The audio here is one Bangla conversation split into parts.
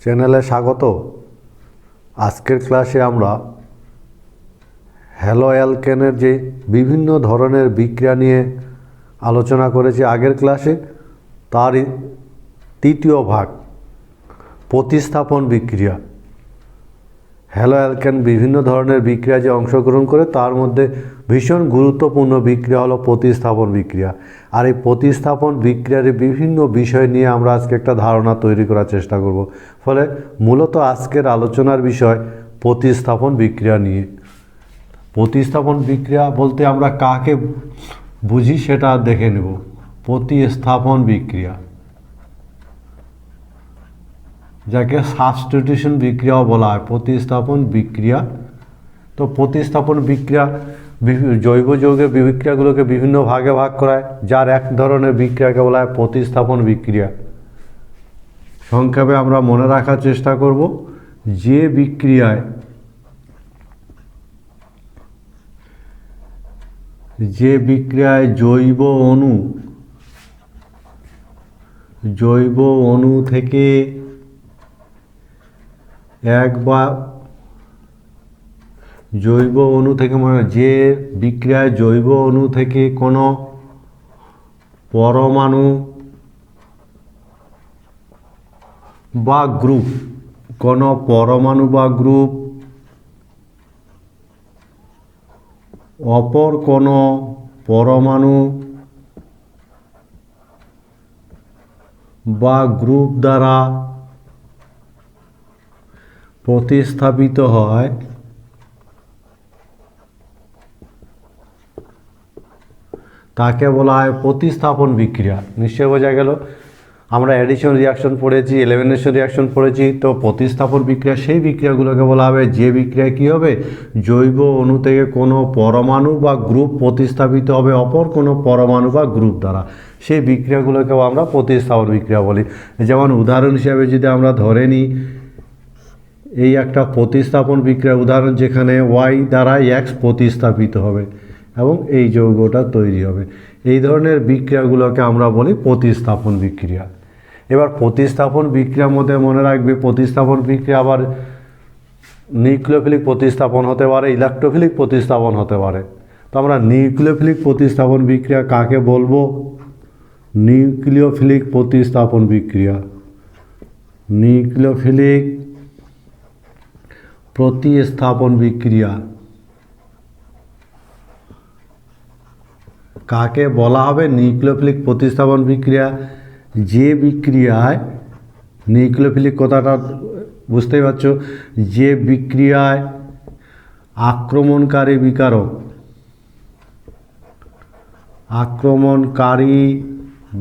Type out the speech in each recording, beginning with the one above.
চ্যানেলে স্বাগত। আজকের ক্লাসে আমরা হ্যালো অ্যালকেনের যে বিভিন্ন ধরনের বিক্রিয়া নিয়ে আলোচনা করেছি আগের ক্লাসে, তার তৃতীয় ভাগ প্রতিস্থাপন বিক্রিয়া। হ্যালো অ্যালকেন বিভিন্ন ধরনের বিক্রিয়া যে অংশগ্রহণ করে তার মধ্যে ভীষণ গুরুত্বপূর্ণ বিক্রিয়া হলো প্রতিস্থাপন বিক্রিয়া। আর এই প্রতিস্থাপন বিক্রিয়ার বিভিন্ন বিষয় নিয়ে আমরা আজকে একটা ধারণা তৈরি করার চেষ্টা করব। ফলে মূলত আজকের আলোচনার বিষয় প্রতিস্থাপন বিক্রিয়া নিয়ে। প্রতিস্থাপন বিক্রিয়া বলতে আমরা কাকে বুঝি সেটা দেখে নেব। প্রতিস্থাপন বিক্রিয়া, যাকে সাবস্টিটিউশন বিক্রিয়াও বলা হয়, প্রতিস্থাপন বিক্রিয়া। তো প্রতিস্থাপন বিক্রিয়া জৈব যৌগের বিক্রিয়াগুলোকে বিভিন্ন ভাগে ভাগ করায়, যার এক ধরনের বিক্রিয়াকে বলা হয় প্রতিস্থাপন বিক্রিয়া। সংক্ষেপে আমরা মনে রাখার চেষ্টা করব, যে বিক্রিয়ায় জৈব অণু থেকে যে বিক্রিয়ায় জৈব অণু থেকে কোনো পরমাণু বা গ্রুপ অপর কোনো পরমাণু বা গ্রুপ দ্বারা প্রতিস্থাপিত হয় তাকে বলা হয় প্রতিস্থাপন বিক্রিয়া। নিশ্চয় বোঝা গেল। আমরা অ্যাডিশন রিয়াকশন পড়েছি, এলিমিনেশন রিয়াকশন পড়েছি। তো প্রতিস্থাপন বিক্রিয়া সেই বিক্রিয়াগুলোকে বলা হবে যে বিক্রিয়ায় কী হবে, জৈব অণু থেকে কোনো পরমাণু বা গ্রুপ প্রতিস্থাপিত হবে অপর কোনো পরমাণু বা গ্রুপ দ্বারা। সেই বিক্রিয়াগুলোকেও আমরা প্রতিস্থাপন বিক্রিয়া বলি। যেমন উদাহরণ হিসাবে যদি আমরা ধরে নিই, এই একটা প্রতিস্থাপন বিক্রিয়ার উদাহরণ, যেখানে ওয়াই দ্বারা এক্স প্রতিস্থাপিত হবে এবং এই যৌগটা তৈরি হবে। এই ধরনের বিক্রিয়াগুলোকে আমরা বলি প্রতিস্থাপন বিক্রিয়া। এবার প্রতিস্থাপন বিক্রিয়ার মধ্যে মনে রাখবে, প্রতিস্থাপন বিক্রিয়া আবার নিউক্লিওফিলিক প্রতিস্থাপন হতে পারে, ইলেকট্রোফিলিক প্রতিস্থাপন হতে পারে। তো আমরা নিউক্লিওফিলিক প্রতিস্থাপন বিক্রিয়া কাকে বলবো? নিউক্লিওফিলিক প্রতিস্থাপন বিক্রিয়া। নিউক্লিওফিলিক প্রতিস্থাপন বিক্রিয়া কাকে বলা হবে? নিউক্লিওফিলিক প্রতিস্থাপন বিক্রিয়া যে বিক্রিয়ায়, নিউক্লিওফিলিক কথাটা বুঝতেই পারছো, যে বিক্রিয়ায় আক্রমণকারী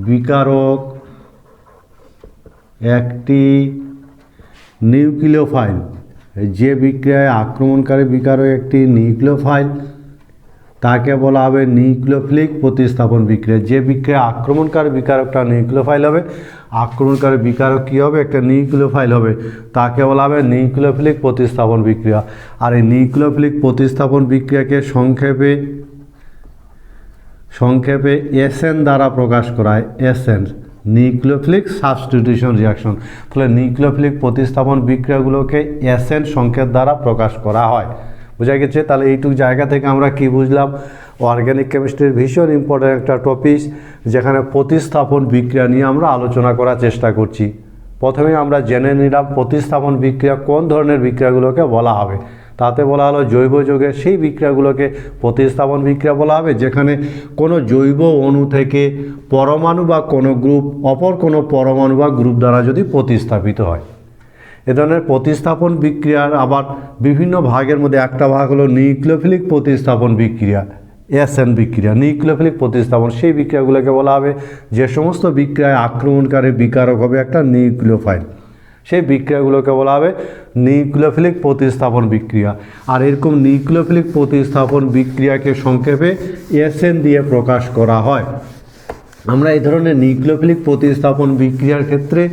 বিকারক একটি নিউক্লিওফাইল, যে বিক্রিয়ায় আক্রমণকারী বিকারক একটি নিউক্লিওফাইল তাকে বলা হবে নিউক্লিওফিলিক প্রতিস্থাপন বিক্রিয়া। যে বিক্রিয়া আক্রমণকারী বিকারকটা নিউক্লিওফাইল হবে, আক্রমণকারী বিকারক কী হবে? একটা নিউক্লিওফাইল হবে, তাকে বলা হবে নিউক্লিওফিলিক প্রতিস্থাপন বিক্রিয়া। আর এই নিউক্লিওফিলিক প্রতিস্থাপন বিক্রিয়াকে সংক্ষেপে এসএন দ্বারা প্রকাশ করা হয়। SN, nucleophilic substitution reaction. ফলে নিউক্লিওফিলিক প্রতিস্থাপন বিক্রিয়াগুলোকে এসএন সংকেত দ্বারা প্রকাশ করা হয়। বোঝা গেছে? তাহলে এইটুকু জায়গা থেকে আমরা কি বুঝলাম? অর্গানিক কেমিস্ট্রির ভীষণ ইম্পর্ট্যান্ট একটা টপিক, যেখানে প্রতিস্থাপন বিক্রিয়া নিয়ে আমরা আলোচনা করার চেষ্টা করছি। প্রথমে আমরা জেনে নিলাম প্রতিস্থাপন বিক্রিয়া কোন ধরনের বিক্রিয়াগুলোকে বলা হবে। তাতে বলা হলো জৈব যৌগের সেই বিক্রিয়াগুলোকে প্রতিস্থাপন বিক্রিয়া বলা হবে, যেখানে কোনো জৈব অণু থেকে পরমাণু বা কোনো গ্রুপ অপর কোনো পরমাণু বা গ্রুপ দ্বারা যদি প্রতিস্থাপিত হয়। এ ধরনের প্রতিস্থাপন বিক্রিয়ার আবার বিভিন্ন ভাগের মধ্যে একটা ভাগ হলো নিউক্লিওফিলিক প্রতিস্থাপন বিক্রিয়া, এসএন বিক্রিয়া। নিউক্লিওফিলিক প্রতিস্থাপন সেই বিক্রিয়াগুলোকে বলা হবে যে সমস্ত বিক্রিয়ায় আক্রমণকারী বিকারক হবে একটা নিউক্লিওফাইল, সেই বিক্রিয়াগুলোকে বলা হবে নিউক্লিওফিলিক প্রতিস্থাপন বিক্রিয়া। আর এরকম নিউক্লিওফিলিক প্রতিস্থাপন বিক্রিয়াকে সংক্ষেপে এসএন দিয়ে প্রকাশ করা হয়। আমরা এই ধরনের নিউক্লিওফিলিক প্রতিস্থাপন বিক্রিয়ার ক্ষেত্রে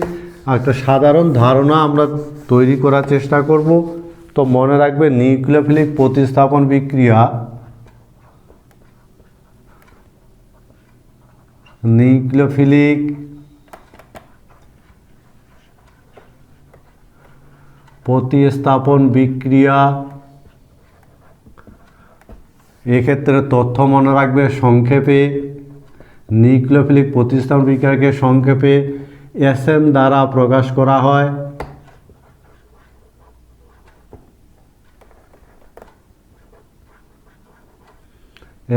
একটা সাধারণ ধারণা আমরা তৈরি করার চেষ্টা করব। তো মনে রাখবে, নিউক্লিওফিলিক প্রতিস্থাপন বিক্রিয়া প্রতিস্থাপন বিক্রিয়া, এক্ষেত্রে তথ্য মনে রাখবে সংক্ষেপে নিউক্লিওফিলিক প্রতিস্থাপন বিক্রিয়াকে সংক্ষেপে এসএন দ্বারা প্রকাশ করা হয়।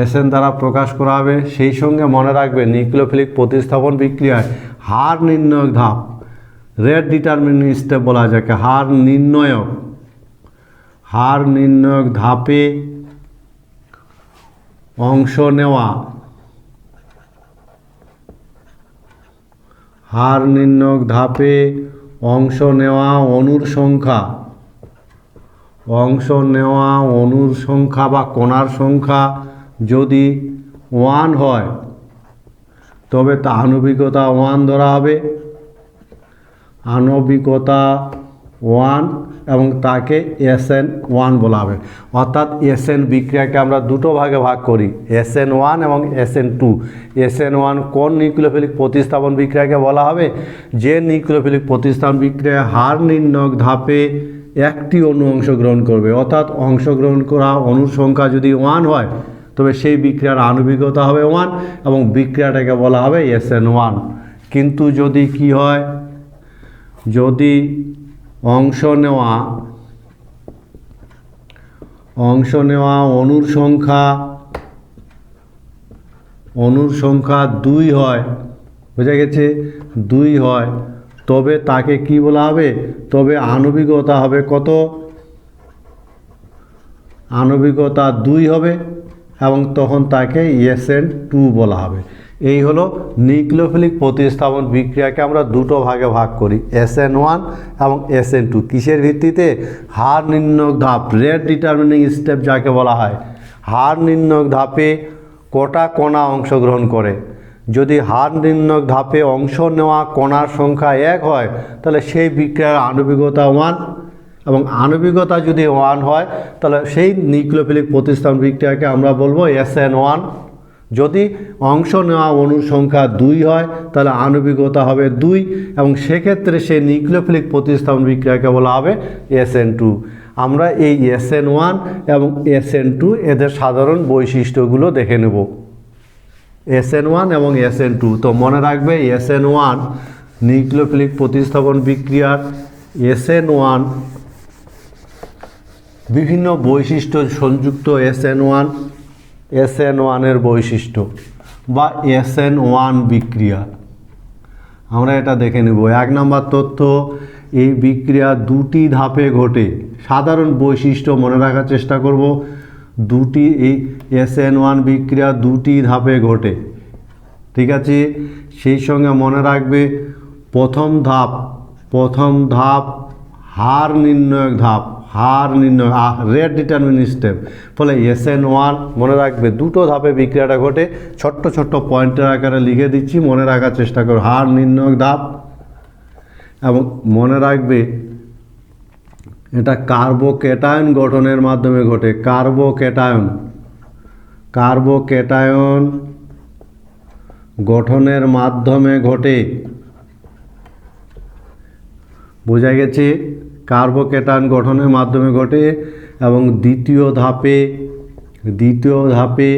এসএন দ্বারা প্রকাশ করা হবে। সেই সঙ্গে মনে রাখবে নিউক্লিওফিলিক প্রতিস্থাপন বিক্রিয়ায় হার নির্ণায়ক ধাপ, রেট ডিটারমিনিং স্টেপ বলা যাকে, হার নির্ণায়ক ধাপে অংশ নেওয়া, হার নির্ণায়ক ধাপে অংশ নেওয়া অণুর সংখ্যা বা কণার সংখ্যা যদি 1 হয় তবে তা আণবিকতা 1 ধরা হবে, আণবিকতা 1, এবং তাকে SN1 বলা হবে। অর্থাৎ SN বিক্রিয়াকে আমরা দুটো ভাগে ভাগ করি, SN1 এবং SN2। SN1 কোন নিউক্লিওফিলিক প্রতিস্থাপন বিক্রিয়াকে বলা হবে? যে নিউক্লিওফিলিক প্রতিস্থাপন বিক্রিয়ায় হার নির্ণায়ক ধাপে একটি অণু অংশগ্রহণ করবে, অর্থাৎ অংশগ্রহণ করা অণুর সংখ্যা যদি 1 হয় তবে সেই বিক্রিয়ার আণবিকতা হবে 1 এবং বিক্রিয়াটাকে বলা হবে SN1। কিন্তু যদি কি হয়, যদি অংশ নেওয়া অণুর সংখ্যা 2 হয়, বোঝা গেছে, 2 হয়, তবে তাকে কি বলা হবে? তবে আণবিকতা হবে কত? আণবিকতা 2 হবে এবং তখন তাকে SN2 বলা হবে। এই হলো নিউক্লিওফিলিক প্রতিস্থাপন বিক্রিয়াকে আমরা দুটো ভাগে ভাগ করি, SN1 এবং SN2। কিসের ভিত্তিতে? হার নির্ণায়ক ধাপ, রেট ডিটারমিনিং স্টেপ যাকে বলা হয়। হার নির্ণায়ক ধাপে কটা কণা অংশগ্রহণ করে? যদি হার নির্ণায়ক ধাপে অংশ নেওয়া কণার সংখ্যা 1 হয় তাহলে সেই বিক্রিয়ার আণবিকতা 1, এবং আণবিকতা যদি 1 হয় তাহলে সেই নিউক্লিওফিলিক প্রতিস্থাপন বিক্রিয়াকে আমরা বলবো SN1। যদি অংশ নেওয়া অণুর সংখ্যা 2 হয় তাহলে আণবিকতা হবে 2 এবং সেক্ষেত্রে সেই নিউক্লিওফিলিক প্রতিস্থাপন বিক্রিয়াকে বলা হবে SN2। আমরা এই SN1 এবং SN2 এদের সাধারণ বৈশিষ্ট্যগুলো দেখে নেব। SN1 এবং SN2, তো মনে রাখবে SN1 নিউক্লিওফিলিক প্রতিস্থাপন বিক্রিয়ার SN1 বিভিন্ন বৈশিষ্ট্য সংযুক্ত SN1 এর বৈশিষ্ট্য বা SN1 বিক্রিয়া আমরা এটা দেখে নেব। 1 নম্বর তথ্য, এই বিক্রিয়া 2টি ধাপে ঘটে। সাধারণ বৈশিষ্ট্য মনে রাখার চেষ্টা করব। এই SN1 বিক্রিয়া 2টি ধাপে ঘটে, ঠিক আছে। সেই সঙ্গে মনে রাখবে প্রথম ধাপ হার নির্ণায়ক ধাপ, রেট ডিটারমিনিং স্টেপ। ফলে SN1 মনে রাখবে দুটো ধাপে বিক্রিয়াটা ঘটে। ছোট্ট ছোট্ট পয়েন্টের আকারে লিখে দিচ্ছি, মনে রাখার চেষ্টা করো। হার নির্ণায়ক ধাপ, এবং মনে রাখবে এটা কার্বোক্যাটায়ন গঠনের মাধ্যমে ঘটে। কার্বোক্যাটায়ন গঠনের মাধ্যমে ঘটে, বোঝা গেছে। কার্বোক্যাটায়ন গঠনের মাধ্যমে ঘটে এবং দ্বিতীয় ধাপে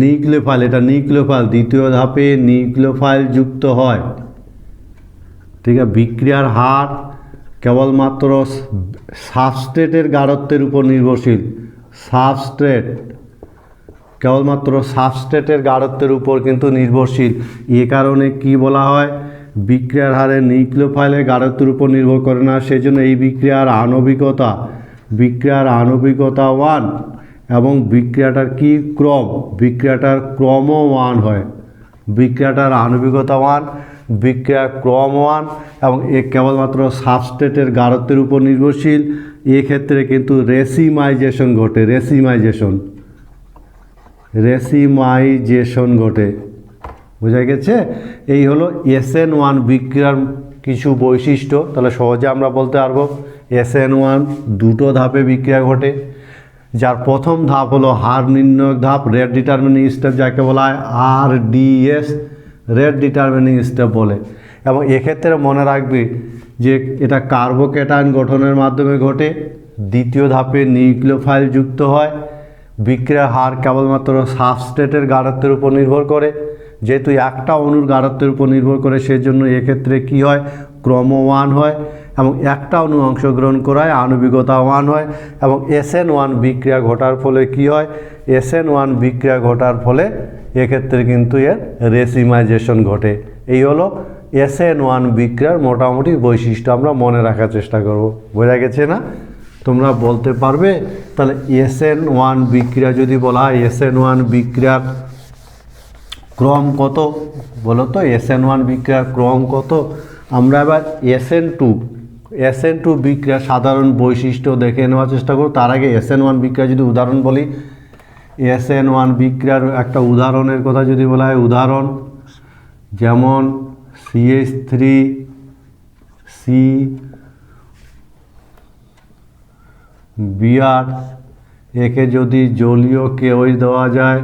নিউক্লিওফাইল, এটা নিউক্লিওফাইল, দ্বিতীয় ধাপে নিউক্লিওফাইল যুক্ত হয়, ঠিক আছে। বিক্রিয়ার হার কেবলমাত্র সাবস্ট্রেটের গাঢ়ত্বের উপর নির্ভরশীল। কেবলমাত্র সাবস্ট্রেটের গাঢ়ত্বের উপর কিন্তু নির্ভরশীল। এ কারণে কি বলা হয়? বিক্রিয়ার হারে নিউক্লিওফাইলের গাঢ়ত্বের উপর নির্ভর করে না। সেজন্য এই বিক্রিয়ার আণবিকতা 1 এবং বিক্রিয়াটার কি ক্রম? বিক্রিয়াটার ক্রমও 1 হয়। বিক্রিয়াটার আণবিকতা 1, বিক্রিয়ার ক্রম 1 এবং এ কেবলমাত্র সাবস্ট্রেটের গাঢ়ত্বের উপর নির্ভরশীল। এক্ষেত্রে কিন্তু রেসিমাইজেশন ঘটে, বোঝা গেছে। এই হলো SN1 বিক্রিয়ার কিছু বৈশিষ্ট্য। তাহলে সহজে আমরা বলতে পারবো SN1 দুটো ধাপে বিক্রিয়া ঘটে, যার প্রথম ধাপ হলো হার নির্ণায়ক ধাপ, রেট ডিটারমিনিং স্টেপ যাকে বলা হয় RDS, রেট ডিটারমিনিং স্টেপ বলে। এবং এক্ষেত্রে মনে রাখবে যে এটা কার্বোক্যাটায়ন গঠনের মাধ্যমে ঘটে। দ্বিতীয় ধাপে নিউক্লিওফাইল যুক্ত হয়। বিক্রিয়ার হার কেবলমাত্র সাবস্ট্রেটের গাঢ়ত্বের উপর নির্ভর করে, যেহেতু একটা অণুর গাঢ়ত্বের উপর নির্ভর করে সেজন্য এক্ষেত্রে কি হয়, ক্রম 1 হয় এবং একটা অণু অংশগ্রহণ করায় আণবিকতা 1 হয় এবং SN1 বিক্রিয়া ঘটার ফলে কি হয়, SN1 বিক্রিয়া ঘটার ফলে এক্ষেত্রে কিন্তু এর রেসিমাইজেশন ঘটে। এই হলো SN1 বিক্রিয়ার মোটামুটি বৈশিষ্ট্য, আমরা মনে রাখার চেষ্টা করব। বোঝা গেছে না? তোমরা বলতে পারবে তাহলে SN1 বিক্রিয়া যদি বলা হয় SN1 বিক্রিয়ার ক্রম কত বলো তো, SN1 বিক্রিয়ার ক্রম কত? আমরা এবার SN2 বিক্রিয়ার সাধারণ বৈশিষ্ট্য দেখে নেওয়ার চেষ্টা করব। তার আগে SN1 বিক্রিয়া যদি উদাহরণ বলি, SN1 বিক্রিয়ার একটা উদাহরণের কথা যদি বলা হয়, উদাহরণ যেমন CH3C Br, একে যদি জলীয় KOH দেওয়া যায়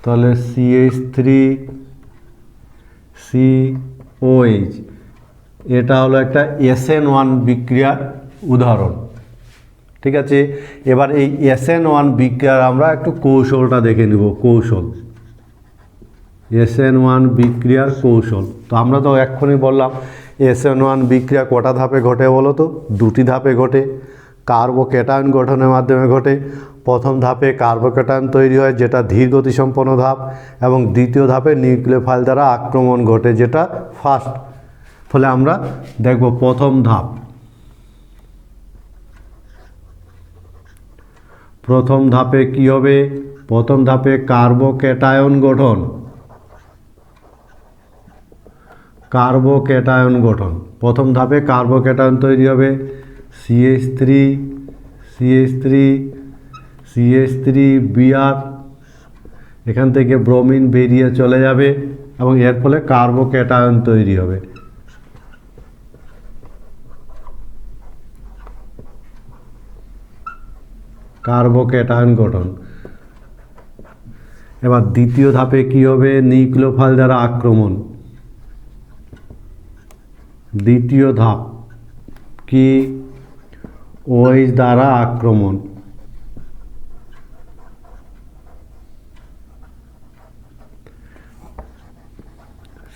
তাহলে CH3COH, এটা হলো একটা SN1 বিক্রিয়ার উদাহরণ। ঠিক আছে, এবার এই SN1 বিক্রিয়ার আমরা একটু কৌশলটা দেখে নিব। কৌশল, SN1 বিক্রিয়ার কৌশল। তো আমরা তো এক্ষুনি বললাম SN1 বিক্রিয়া কটা ধাপে ঘটে বলো তো? দুটি ধাপে ঘটে। কার্বোক্যাটায়ন গঠনের মাধ্যমে ঘটে। প্রথম ধাপে কার্বোক্যাটায়ন তৈরি হয়, যেটা ধীর গতিসম্পন্ন ধাপ, এবং দ্বিতীয় ধাপে নিউক্লিওফাইল দ্বারা আক্রমণ ঘটে, যেটা ফাস্ট। ফলে আমরা দেখব প্রথম ধাপ। প্রথম ধাপে কি হবে? প্রথম ধাপে কার্বোক্যাটায়ন গঠন। কার্বোক্যাটায়ন গঠন, প্রথম ধাপে কার্বোক্যাটায়ন তৈরি হবে। CH3Br, এখান থেকে ব্রোমিন বেরিয়ে চলে যাবে এবং এর ফলে কার্বোক্যাটায়ন তৈরি হবে। কার্বোক্যাটায়ন গঠন। এবার দ্বিতীয় ধাপে কি হবে? নিউক্লিওফাইল দ্বারা আক্রমণ। দ্বিতীয় ধাপ কি? OH দ্বারা আক্রমণ।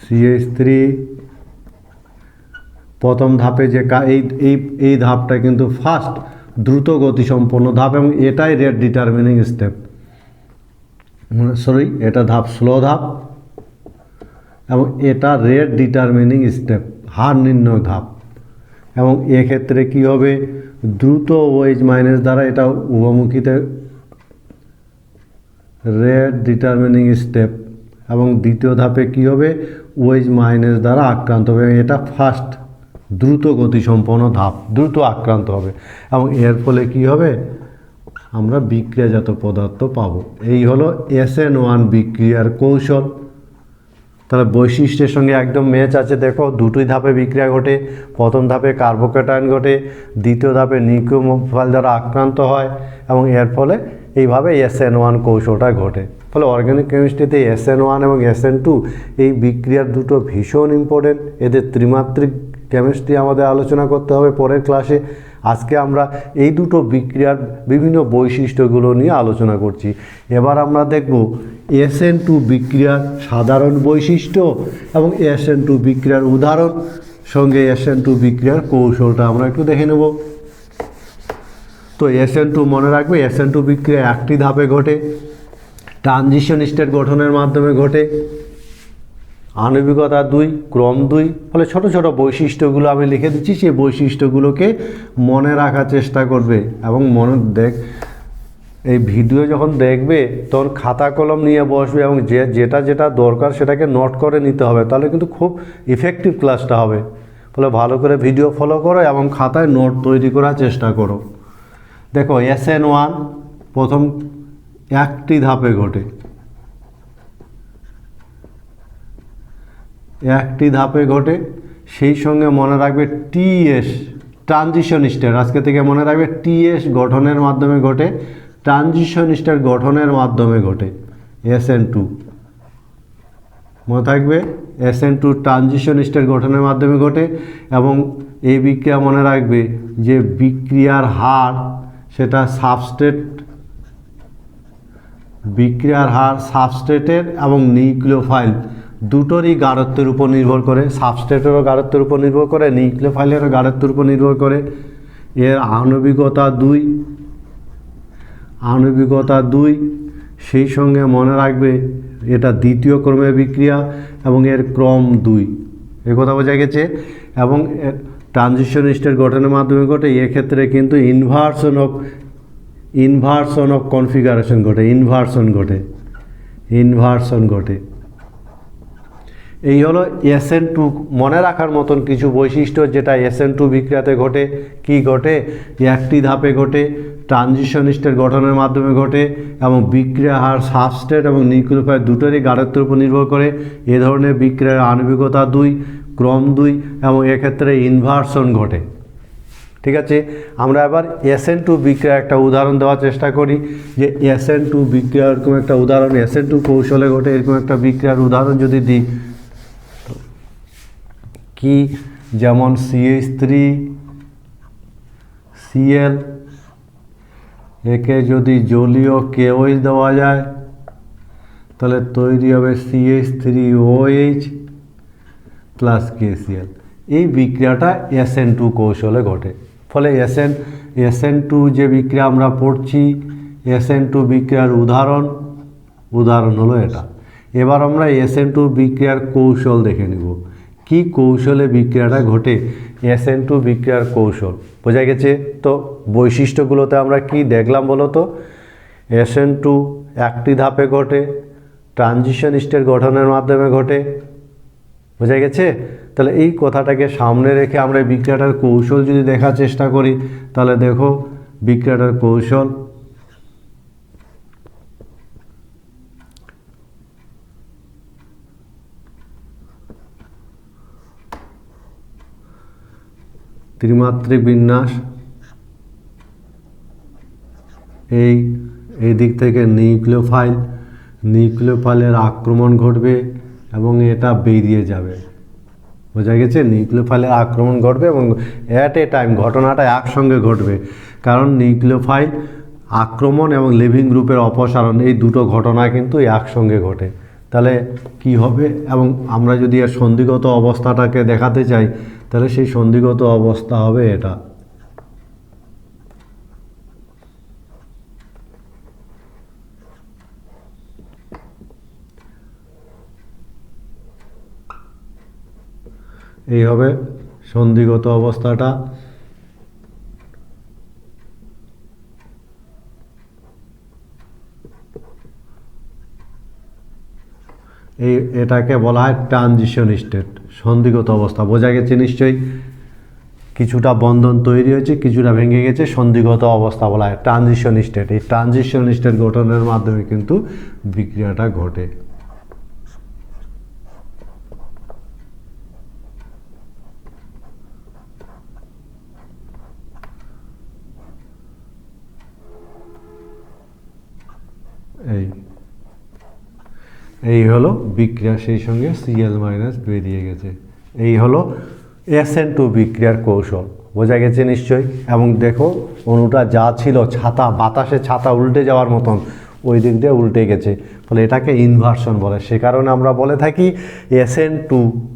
CH3 প্রথম ধাপে যে এই ধাপটা কিন্তু ফাস্ট, দ্রুত গতিসম্পন্ন ধাপ এবং এটাই রেট ডিটারমিনিং স্টেপ। এটা ধাপ স্লো ধাপ এবং এটা রেট ডিটারমিনিং স্টেপ, হার নির্ণয় ধাপ। এবং এক্ষেত্রে কি হবে? দ্রুত OH মাইনাস দ্বারা এটা উভমুখীতে রেট ডিটারমিনিং স্টেপ, এবং দ্বিতীয় ধাপে কি হবে? OH মাইনাস দ্বারা আক্রান্ত হবে। এটা ফাস্ট, দ্রুত গতিসম্পন্ন ধাপ, দ্রুত আক্রান্ত হবে এবং এর ফলে কি হবে? আমরা বিক্রিয়াজাত পদার্থ পাবো। এই হলো SN1 বিক্রিয়ার কৌশল। তাহলে বৈশিষ্ট্যের সঙ্গে একদম ম্যাচ আছে। দেখো, দুটোই ধাপে বিক্রিয়া ঘটে। প্রথম ধাপে কার্বোক্যাটায়ন ঘটে, দ্বিতীয় ধাপে নিউক্লিওফাইল দ্বারা আক্রান্ত হয় এবং এর ফলে এইভাবে SN1 কৌশলটা ঘটে। ফলে অর্গানিক কেমিস্ট্রিতে SN1 এবং SN2 এই বিক্রিয়ার দুটো ভীষণ ইম্পর্টেন্ট। এদের ত্রিমাত্রিক কেমিস্ট্রি আমাদের আলোচনা করতে হবে পরের ক্লাসে। আজকে আমরা এই দুটো বিক্রিয়ার বিভিন্ন বৈশিষ্ট্যগুলো নিয়ে আলোচনা করছি। এবার আমরা দেখব SN2 বিক্রিয়ার সাধারণ বৈশিষ্ট্য এবং SN2 বিক্রিয়ার উদাহরণ, সঙ্গে SN2 বিক্রিয়ার কৌশলটা আমরা একটু দেখে নেব। তো SN2 মনে রাখবে, SN2 বিক্রিয়া একটি ধাপে ঘটে, ট্রানজিশন স্টেট গঠনের মাধ্যমে ঘটে, আণবিকতা 2, ক্রম 2। ফলে ছোট ছোট বৈশিষ্ট্যগুলো আমি লিখে দিচ্ছি, সেই বৈশিষ্ট্যগুলোকে মনে রাখার চেষ্টা করবে এবং এই ভিডিও যখন দেখবে তখন খাতা কলম নিয়ে বসবে এবং যেটা দরকার সেটাকে নোট করে নিতে হবে, তাহলে কিন্তু খুব ইফেক্টিভ ক্লাসটা হবে। ফলে ভালো করে ভিডিও ফলো করো এবং খাতায় নোট তৈরি করার চেষ্টা করো। দেখো, SN1 প্রথম একটি ধাপে ঘটে, একটি ধাপে ঘটে। সেই সঙ্গে মনে রাখবে TS, ট্রানজিশন স্টেট, আজকে থেকে মনে রাখবে TS গঠনের মাধ্যমে ঘটে, ট্রানজিশন স্টেট গঠনের মাধ্যমে ঘটে SN2। মনে থাকবে SN2 ট্রানজিশন স্টেট গঠনের মাধ্যমে ঘটে এবং এই বিক্রিয়া মনে রাখবে যে বিক্রিয়ার হার সেটা সাবস্ট্রেটের এবং নিউক্লিওফাইল দুটোরই গাঢ়ত্বের উপর নির্ভর করে, সাবস্ট্রেটেরও গাঢ়ত্বের উপর নির্ভর করে, নিউক্লিওফাইলেরও গাঢ়ত্বের উপর নির্ভর করে। এর আণবিকতা 2, সেই সঙ্গে মনে রাখবে এটা দ্বিতীয় ক্রমের বিক্রিয়া এবং এর ক্রম 2, এ কথা বোঝা গেছে। এবং ট্রানজিশন স্টেট গঠনের মাধ্যমে ঘটে, এক্ষেত্রে কিন্তু ইনভার্সন অফ কনফিগারেশন ঘটে, ইনভার্সন ঘটে। এই হলো SN2 মনে রাখার মতন কিছু বৈশিষ্ট্য যেটা SN2 বিক্রিয়াতে ঘটে। কি ঘটে? একটি ধাপে ঘটে, ট্রানজিশন স্টেট গঠনের মাধ্যমে ঘটে এবং বিক্রিয়া হার সাবস্ট্রেট এবং নিউক্লিওফাইল দুটোরই গাঢ়ত্বের উপর নির্ভর করে। এ ধরনের বিক্রিয়ার আণবিকতা 2, ক্রম 2 এবং এক্ষেত্রে ইনভার্সন ঘটে। ঠিক আছে, আমরা এবার SN2 বিক্রিয়ার একটা উদাহরণ দেওয়ার চেষ্টা করি যে SN2 বিক্রিয়া এরকম একটা উদাহরণ, SN2 কৌশলে ঘটে এরকম একটা বিক্রিয়ার উদাহরণ যদি দিই কি, যেমন CH3Cl একে যদি জলীয় KOH দেওয়া যায় তাহলে তৈরি হবে CH3OH প্লাস KCl। এই বিক্রিয়াটা SN2 কৌশলে ঘটে। ফলে SN2 যে বিক্রিয়া আমরা পড়ছি, SN2 বিক্রিয়ার উদাহরণ হলো এটা। এবার আমরা SN2 বিক্রিয়ার কৌশল দেখে নিব, কি কৌশলে বিক্রিয়াটা ঘটে। SN2 বিক্রিয়ার কৌশল বোঝা গেছে তো। বৈশিষ্ট্যগুলোতে আমরা কি দেখলাম বলো তো? SN2 একটি ধাপে ঘটে, ট্রানজিশন স্টেট গঠনের মাধ্যমে ঘটে, বোঝা গেছে। তাহলে এই কথাটাকে সামনে রেখে আমরা বিক্রিয়াটার কৌশল যদি দেখার চেষ্টা করি তাহলে দেখো বিক্রিয়াটার কৌশল ত্রিমাত্রিক বিন্যাস, এই দিক থেকে নিউক্লিওফাইলের আক্রমণ ঘটবে এবং এটা বেরিয়ে যাবে, বোঝা গেছে। নিউক্লিওফাইলের আক্রমণ ঘটবে এবং অ্যাট এ টাইম ঘটনাটা একসঙ্গে ঘটবে, কারণ নিউক্লিওফাইল আক্রমণ এবং লিভিং গ্রুপের অপসারণ এই দুটো ঘটনা কিন্তু একসঙ্গে ঘটে। তাহলে কি হবে? এবং আমরা যদি এর সন্ধিগত অবস্থাটাকে দেখাতে চাই তাহলে সেই সন্ধিগত অবস্থা হবে এটা। এই হবে সন্ধিগত অবস্থাটা। এটাকে বলা হয় ট্রানজিশন স্টেট, সন্ধিগত অবস্থা। বোঝা গেছে নিশ্চয়ই। কিছুটা বন্ধন তৈরি হয়েছে, কিছুটা ভেঙে গেছে, সন্ধিগত অবস্থা বলা হয় ট্রানজিশন স্টেট। এই ট্রানজিশন স্টেট গঠনের মাধ্যমে কিন্তু বিক্রিয়াটা ঘটে। এই হলো বিক্রিয়া, সেই সঙ্গে Cl মাইনাস বেরিয়ে গেছে। এই হলো SN2 বিক্রিয়ার কৌশল, বোঝা গেছে নিশ্চয়ই। এবং দেখো অণুটা যা ছিল বাতাসে ছাতা উল্টে যাওয়ার মতন ওই দিক দিয়ে উল্টে গেছে, ফলে এটাকে ইনভার্সন বলে। সে কারণে আমরা বলে থাকি SN2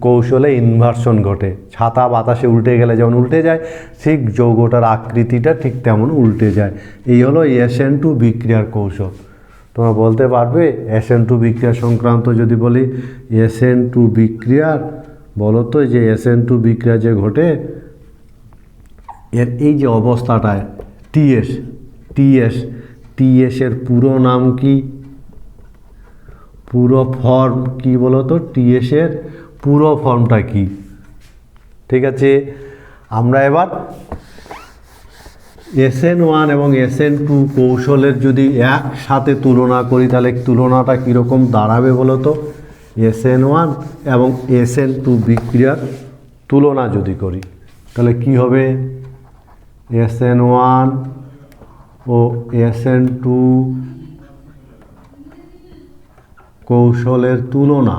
কৌশলে ইনভার্সন ঘটে। ছাতা বাতাসে উল্টে গেলে যেমন উল্টে যায়, ঠিক যৌগটার আকৃতিটা ঠিক তেমন উল্টে যায়। এই হলো SN2 বিক্রিয়ার কৌশল। তোমরা বলতে পারবে SN2 বিক্রিয়া সংক্রান্ত যদি বলি, SN2 বিক্রিয়ার বলো তো যে SN2 বিক্রিয়া যে ঘটে এর এই যে অবস্থাটায় TS এর পুরো নাম কি, পুরো ফর্ম কি বলো তো? TS এর পুরো ফর্মটা কি? ঠিক আছে, আমরা এবার SN1 এবং SN2 কৌশলের যদি একসাথে তুলনা করি তাহলে তুলনাটা কীরকম দাঁড়াবে বলো তো? SN1 এবং SN2 বিক্রিয়ার তুলনা যদি করি তাহলে কি হবে? SN1 ও SN2 কৌশলের তুলনা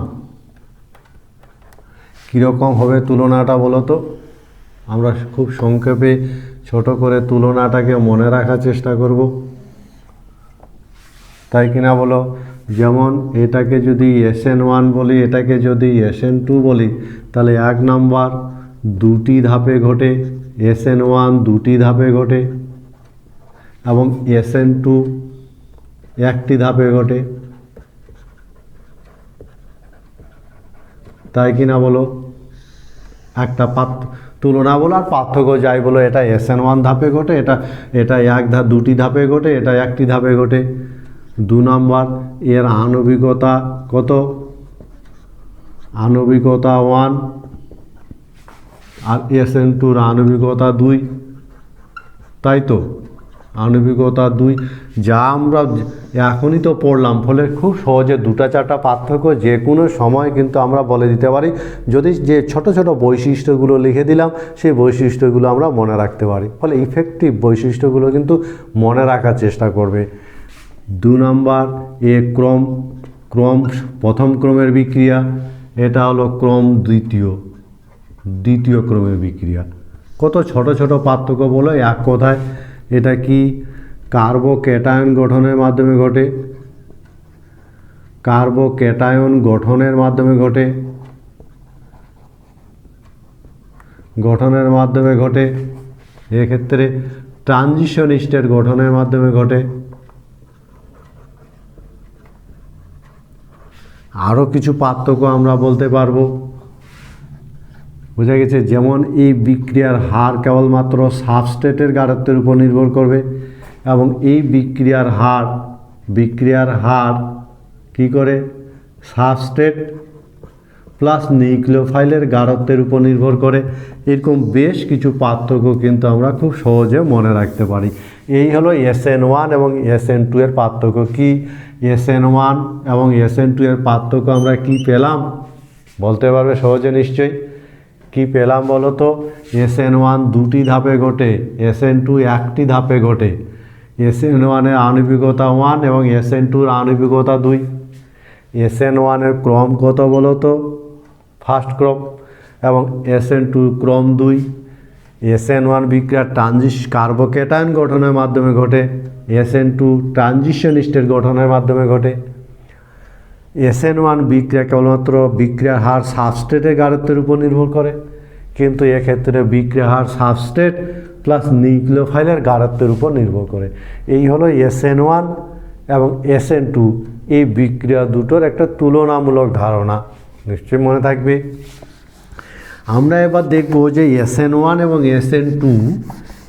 কীরকম হবে তুলনাটা বলো তো? আমরা খুব সংক্ষেপে ছোট করে তুলনাটাকে মনে রাখার চেষ্টা করব, তাই কিনা বলো? যেমন এটাকে যদি SN1 বলি, এটাকে যদি SN2 বলি, তাহলে 1 নাম্বার দুটি ধাপে ঘটে, SN1 দুটি ধাপে ঘটে এবং SN2 একটি ধাপে ঘটে, তাই কিনা বলো? একটা তুলনা বলো আর পার্থক্য যাই বলো, এটা SN1 ধাপে ঘটে, এটা দুটি ধাপে ঘটে, এটা একটি ধাপে ঘটে। 2 নাম্বার এর আণবিকতা কত? আণবিকতা 1 আর SN2-র আণবিকতা 2, তাই তো? আণবিকতা 2 যা আমরা এখনই তো পড়লাম, ফলে খুব সহজে 2-4টা পার্থক্য যে কোনো সময় কিন্তু আমরা বলে দিতে পারি, যদি যে ছোট ছোট বৈশিষ্ট্যগুলো লিখে দিলাম সেই বৈশিষ্ট্যগুলো আমরা মনে রাখতে পারি। ফলে ইফেক্টিভ বৈশিষ্ট্যগুলো কিন্তু মনে রাখার চেষ্টা করবে। 2 নাম্বার ক্রম প্রথম ক্রমের বিক্রিয়া, এটা হলো ক্রম দ্বিতীয় ক্রমের বিক্রিয়া। কত ছোট ছোট পার্থক্য বলো এক কথায়। এটা কি কার্বোক্যাটায়ন গঠনের মাধ্যমে ঘটে, কার্বোক্যাটায়ন গঠনের মাধ্যমে ঘটে, এক্ষেত্রে ট্রানজিশন স্টেট গঠনের মাধ্যমে ঘটে। আরও কিছু পার্থক্য আমরা বলতে পারবো, বোঝা গেছে? যেমন এই বিক্রিয়ার হার কেবলমাত্র সাবস্ট্রেটের গাঢ়ত্বের উপর নির্ভর করবে এবং এই বিক্রিয়ার হার কি করে? সাবস্ট্রেট প্লাস নিউক্লিওফাইলের গাঢ়ত্বের উপর নির্ভর করে। এরকম বেশ কিছু পার্থক্য কিন্তু আমরা খুব সহজে মনে রাখতে পারি। এই হলো SN1 এবং SN2 এর পার্থক্য। কি SN1 এবং SN2 এর পার্থক্য আমরা কি পেলাম বলতে পারবে সহজে? নিশ্চয়ই। কি পেলাম বলো তো? SN1 দুটি ধাপে ঘটে, SN2 একটি ধাপে ঘটে। SN1 এর আণবিকতা 1 এবং SN2-র আণবিকতা 2। SN1 এর ক্রম কত বলো তো? ফার্স্ট ক্রম এবং SN2 ক্রম 2। SN1 বিক্রিয়ার কার্বোক্যাটায়ন গঠনের মাধ্যমে ঘটে, SN2 ট্রানজিশন স্টেট গঠনের মাধ্যমে ঘটে। SN1 বিক্রিয়া কেবলমাত্র বিক্রিয়ার হার সাবস্ট্রেটের গাঢ়ত্বের উপর নির্ভর করে, কিন্তু এক্ষেত্রে বিক্রিয়ার হার সাবস্ট্রেট প্লাস নিউক্লিওফাইলের গাঢ়ত্বের উপর নির্ভর করে। এই হলো SN1 এবং SN2 এই বিক্রিয়া দুটোর একটা তুলনামূলক ধারণা, নিশ্চয়ই মনে থাকবে। আমরা এবার দেখব যে SN1 এবং SN2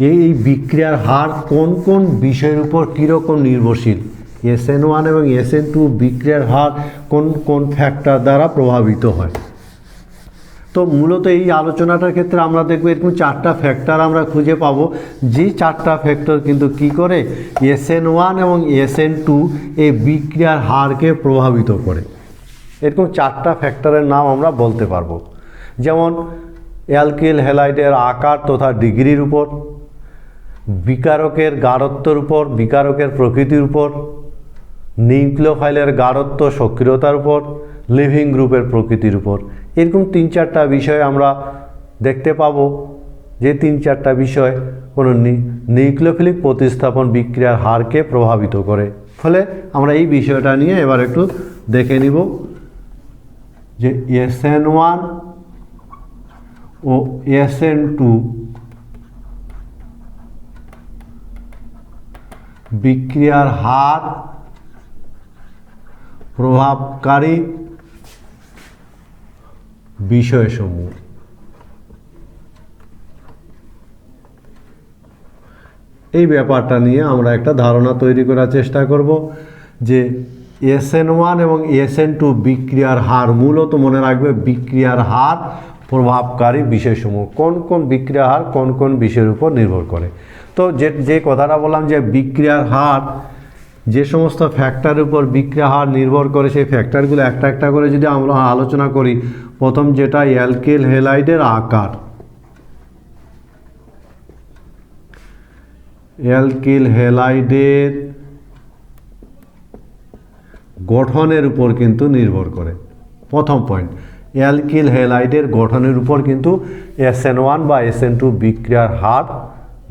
এই বিক্রিয়ার হার কোন কোন বিষয়ের উপর কীরকম নির্ভরশীল। SN1 এবং SN2 বিক্রিয়ার হার কোন কোন ফ্যাক্টর দ্বারা প্রভাবিত হয়। তো মূলত এই আলোচনাটার ক্ষেত্রে আমরা দেখব এরকম 4টা ফ্যাক্টর আমরা খুঁজে পাবো, যে 4টা ফ্যাক্টর কিন্তু কি করে? SN1 এবং SN2 এই বিক্রিয়ার হারকে প্রভাবিত করে। এরকম 4টা ফ্যাক্টরের নাম আমরা বলতে পারবো, যেমন অ্যালকিল হ্যালাইডের আকার তথা ডিগ্রির উপর, বিকারকের গাঢ়ত্বের উপর, বিকারকের প্রকৃতির উপর, নিউক্লিওফাইলের গাঢ়ত্ব সক্রিয়তার উপর, লিভিং গ্রুপের প্রকৃতির উপর। এরকম 3-4টা বিষয় আমরা দেখতে পাবো, যে 3-4টা বিষয় কোনো নিউক্লিওফিলিক প্রতিস্থাপন বিক্রিয়ার হারকে প্রভাবিত করে। ফলে আমরা এই বিষয়টা নিয়ে এবার একটু দেখে নিব যে SN1 ও SN2 বিক্রিয়ার হার প্রভাবকারী বিষয়সমূহ। এই ব্যাপারটা নিয়ে আমরা একটা ধারণা তৈরি করার চেষ্টা করব যে SN1 এবং SN2 বিক্রিয়ার হার, মূলত মনে রাখবে বিক্রিয়ার হার প্রভাবকারী বিষয়সমূহ। কোন কোন বিক্রিয়ার হার কোন কোন বিষয়ের উপর নির্ভর করে। তো যে কথাটা বললাম যে বিক্রিয়ার হার যে সমস্ত ফ্যাক্টরের উপর বিক্রিয়া হার নির্ভর করে, সেই ফ্যাক্টরগুলো একটা একটা করে যদি আমরা আলোচনা করি, প্রথম যেটা অ্যালকিল হ্যালাইডের আকার। অ্যালকিল হ্যালাইডের গঠনের উপর কিন্তু নির্ভর করে। প্রথম পয়েন্ট, অ্যালকিল হ্যালাইডের গঠনের উপর কিন্তু SN1 বা SN2 বিক্রিয়ার হার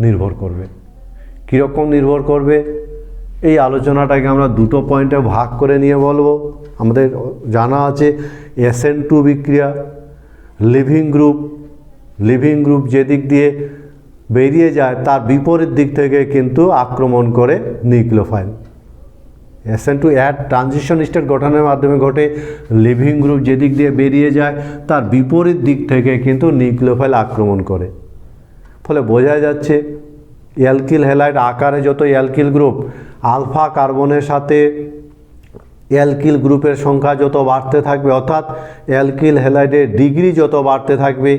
নির্ভর করবে। কীরকম নির্ভর করবে এই আলোচনাটাকে আমরা দুটো পয়েন্টে ভাগ করে নিয়ে বলবো। আমাদের জানা আছে SN2 বিক্রিয়া লিভিং গ্রুপ যেদিক দিয়ে বেরিয়ে যায় তার বিপরীত দিক থেকে কিন্তু আক্রমণ করে নিউক্লিওফাইল। SN2 ট্রানজিশন স্টেট গঠনের মাধ্যমে ঘটে, লিভিং গ্রুপ যেদিক দিয়ে বেরিয়ে যায় তার বিপরীত দিক থেকে কিন্তু নিউক্লিওফাইল আক্রমণ করে। ফলে বোঝা যাচ্ছে অ্যালকিল হ্যালাইড আকারে যত অ্যালকিল গ্রুপ আলফা কার্বনের সাথে অ্যালকিল গ্রুপের সংখ্যা যত বাড়তে থাকবে, অর্থাৎ অ্যালকিল হ্যালাইডের ডিগ্রি যত বাড়তে থাকবে,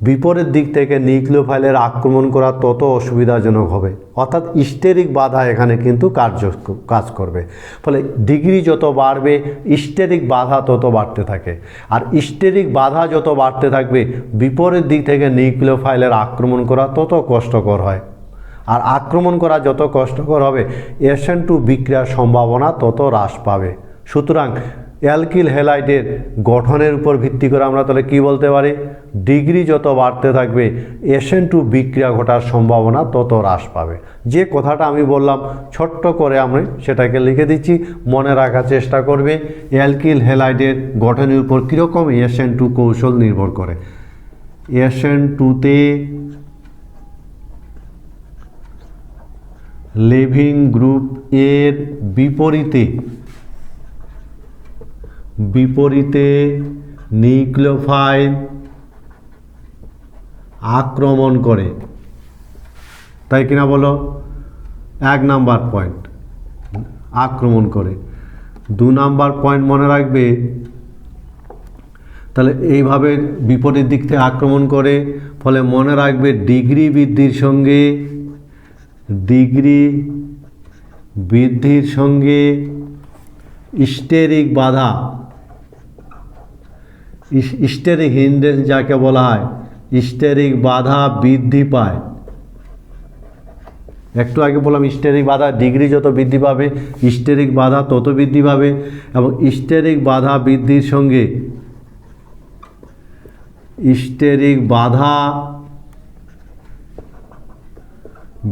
বিপরীত দিক থেকে নিউক্লিওফাইলের আক্রমণ করা তত অসুবিধাজনক হবে। অর্থাৎ স্টেরিক বাধা এখানে কিন্তু কাজ করবে। ফলে ডিগ্রি যত বাড়বে স্টেরিক বাধা তত বাড়তে থাকে, আর স্টেরিক বাধা যত বাড়তে থাকবে বিপরীত দিক থেকে নিউক্লিওফাইলের আক্রমণ করা তত কষ্টকর হয়, আর আক্রমণ করা যত কষ্টকর হবে SN2 বিক্রিয়ার সম্ভাবনা তত হ্রাস পাবে। সুতরাং অ্যালকিল হ্যালাইডের গঠনের উপর ভিত্তি করে আমরা তাহলে কী বলতে পারি, ডিগ্রি যত বাড়তে থাকবে SN2 বিক্রিয়া ঘটার সম্ভাবনা তত হ্রাস পাবে। যে কথাটা আমি বললাম ছোট্ট করে আমি সেটাকে লিখে দিচ্ছি, মনে রাখার চেষ্টা করবে। অ্যালকিল হ্যালাইডের গঠনের উপর কীরকম SN2 কৌশল নির্ভর করে। SN2-তে লিভিং গ্রুপ এর বিপরীতে নিউক্লিওফাইল আক্রমণ করে, তাই কিনা বলো? 1 নাম্বার পয়েন্ট আক্রমণ করে। 2 নাম্বার পয়েন্ট মনে রাখবে, তাহলে এইভাবে বিপরীত দিক থেকে আক্রমণ করে, ফলে মনে রাখবে ডিগ্রি বৃদ্ধির সঙ্গে স্টেরিক বাধা, স্টেরিক হিন্ডেন্স যাকে বলা হয়, স্টেরিক বাধা বৃদ্ধি পায়। একটু আগে বললাম স্টেরিক বাধা ডিগ্রি যত বৃদ্ধি পাবে স্টেরিক বাধা তত বৃদ্ধি পাবে, এবং স্টেরিক বাধা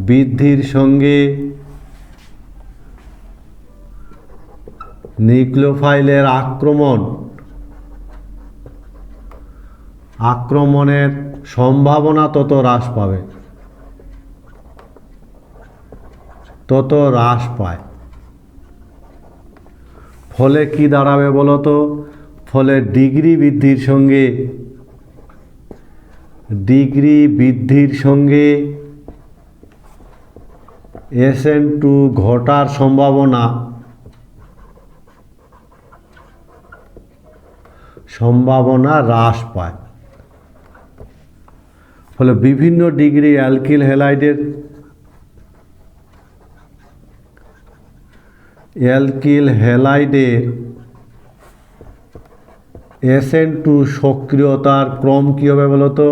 বৃদ্ধির সঙ্গে নিউক্লিওফাইলের আক্রমণের সম্ভাবনা তত হ্রাস পায়। ফলে কি দাঁড়াবে বলো তো? ফলে ডিগ্রি বৃদ্ধির সঙ্গে SN2 ঘটার সম্ভাবনা হ্রাস পায়। ফলে বিভিন্ন ডিগ্রি অ্যালকিল হ্যালাইডের SN2 সক্রিয়তার ক্রম কী হবে বলতো?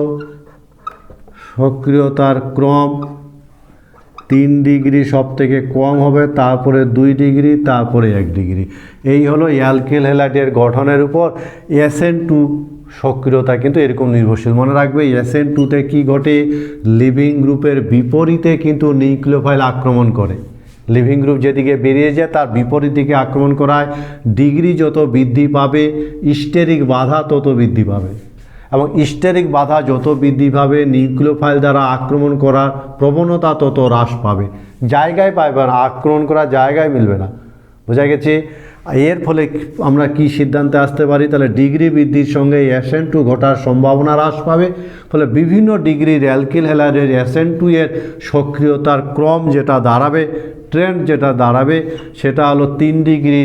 সক্রিয়তার ক্রম 3 ডিগ্রি সব থেকে কম হবে, তারপরে 2 ডিগ্রি, তারপরে 1 ডিগ্রি। এই হলো অ্যালকিল হ্যালাইডের গঠনের উপর SN2 সক্রিয়তা কিন্তু এরকম নির্ভরশীল। মনে রাখবে SN2-তে কী ঘটে, লিভিং গ্রুপের বিপরীতে কিন্তু নিউক্লিওফাইল আক্রমণ করে। লিভিং গ্রুপ যেদিকে বেরিয়ে যায় তার বিপরীত দিকে আক্রমণ করায়। ডিগ্রি যত বৃদ্ধি পাবে স্টেরিক বাধা তত বৃদ্ধি পাবে, এবং স্টেরিক বাধা যত বৃদ্ধি পাবে নিউক্লিওফাইল দ্বারা আক্রমণ করার প্রবণতা তত হ্রাস পাবে। জায়গায় পাবে না, আক্রমণ করার জায়গায় মিলবে না। বোঝা গেছে? এর ফলে আমরা কি সিদ্ধান্তে আসতে পারি? তাহলে ডিগ্রি বৃদ্ধির সঙ্গে SN2 ঘটার সম্ভাবনা হ্রাস পাবে। ফলে বিভিন্ন ডিগ্রির অ্যালকিল হ্যালাইডের SN2 এর সক্রিয়তার ক্রম যেটা দাঁড়াবে, ট্রেন্ড যেটা দাঁড়াবে, সেটা হলো 3 ডিগ্রি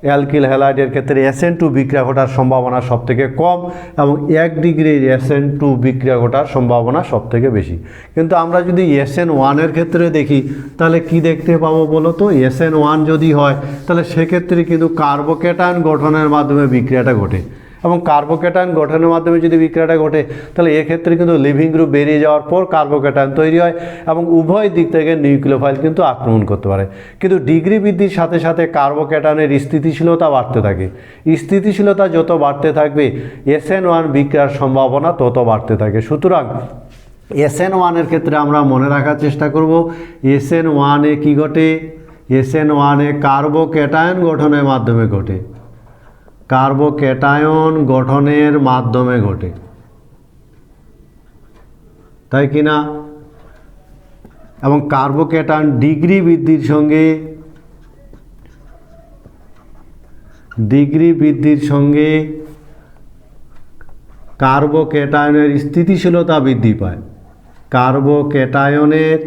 অ্যালকিল হ্যালাইডের ক্ষেত্রে SN2 বিক্রিয়া ঘটার সম্ভাবনা সবথেকে কম, এবং 1 ডিগ্রির SN2 বিক্রিয়া ঘটার সম্ভাবনা সবথেকে বেশি। কিন্তু আমরা যদি SN1-এর ক্ষেত্রে দেখি তাহলে কি দেখতে পাবো বলো তো? SN1 যদি হয় তাহলে সেক্ষেত্রে কিন্তু কার্বোক্যাটায়ন গঠনের মাধ্যমে বিক্রিয়াটা ঘটে, এবং কার্বোক্যাটায়ন গঠনের মাধ্যমে যদি বিক্রিয়াটা ঘটে তাহলে এক্ষেত্রে কিন্তু লিভিং গ্রুপ বেরিয়ে যাওয়ার পর কার্বোক্যাটায়ন তৈরি হয় এবং উভয় দিক থেকে নিউক্লিওফাইল কিন্তু আক্রমণ করতে পারে। কিন্তু ডিগ্রি বৃদ্ধির সাথে সাথে কার্বোক্যাটায়নের স্থিতিশীলতা বাড়তে থাকে। স্থিতিশীলতা যত বাড়তে থাকবে SN1 বিক্রিয়ার সম্ভাবনা তত বাড়তে থাকে। সুতরাং SN1 ক্ষেত্রে আমরা মনে রাখার চেষ্টা করব SN1 কি ঘটে, SN1 কার্বোক্যাটায়ন গঠনের মাধ্যমে ঘটে, কার্বোক্যাটায়ন গঠনের মাধ্যমে ঘটে, তাই কি না? এবং কার্বোক্যাটায়ন ডিগ্রি বৃদ্ধির সঙ্গে কার্বোক্যাটায়নের স্থিতিশীলতা বৃদ্ধি পায়, কার্বোক্যাটায়নের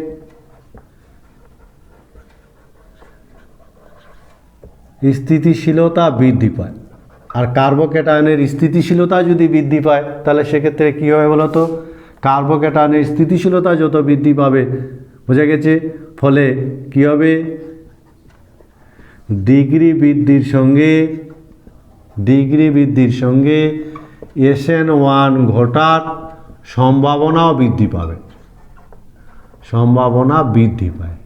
স্থিতিশীলতা বৃদ্ধি পায়। আর কার্বোক্যাটায়নের স্থিতিশীলতা যদি বৃদ্ধি পায় তাহলে সেক্ষেত্রে কী হবে বলো তো? কার্বোক্যাটায়নের স্থিতিশীলতা যত বৃদ্ধি পাবে, বোঝা গেছে, ফলে কী হবে? ডিগ্রি বৃদ্ধির সঙ্গে SN1 ঘটার সম্ভাবনাও বৃদ্ধি পাবে, সম্ভাবনা বৃদ্ধি পায়,